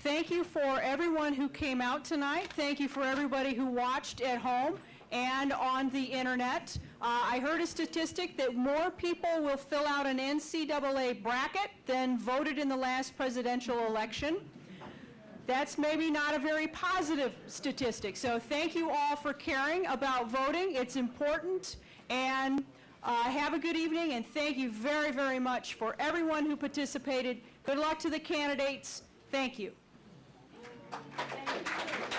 Thank you for everyone who came out tonight. Thank you for everybody who watched at home and on the internet. I heard a statistic that more people will fill out an NCAA bracket than voted in the last presidential election. That's maybe not a very positive statistic. So thank you all for caring about voting. It's important. And have a good evening, and thank you very, very much for everyone who participated. Good luck to the candidates. Thank you. Thank you.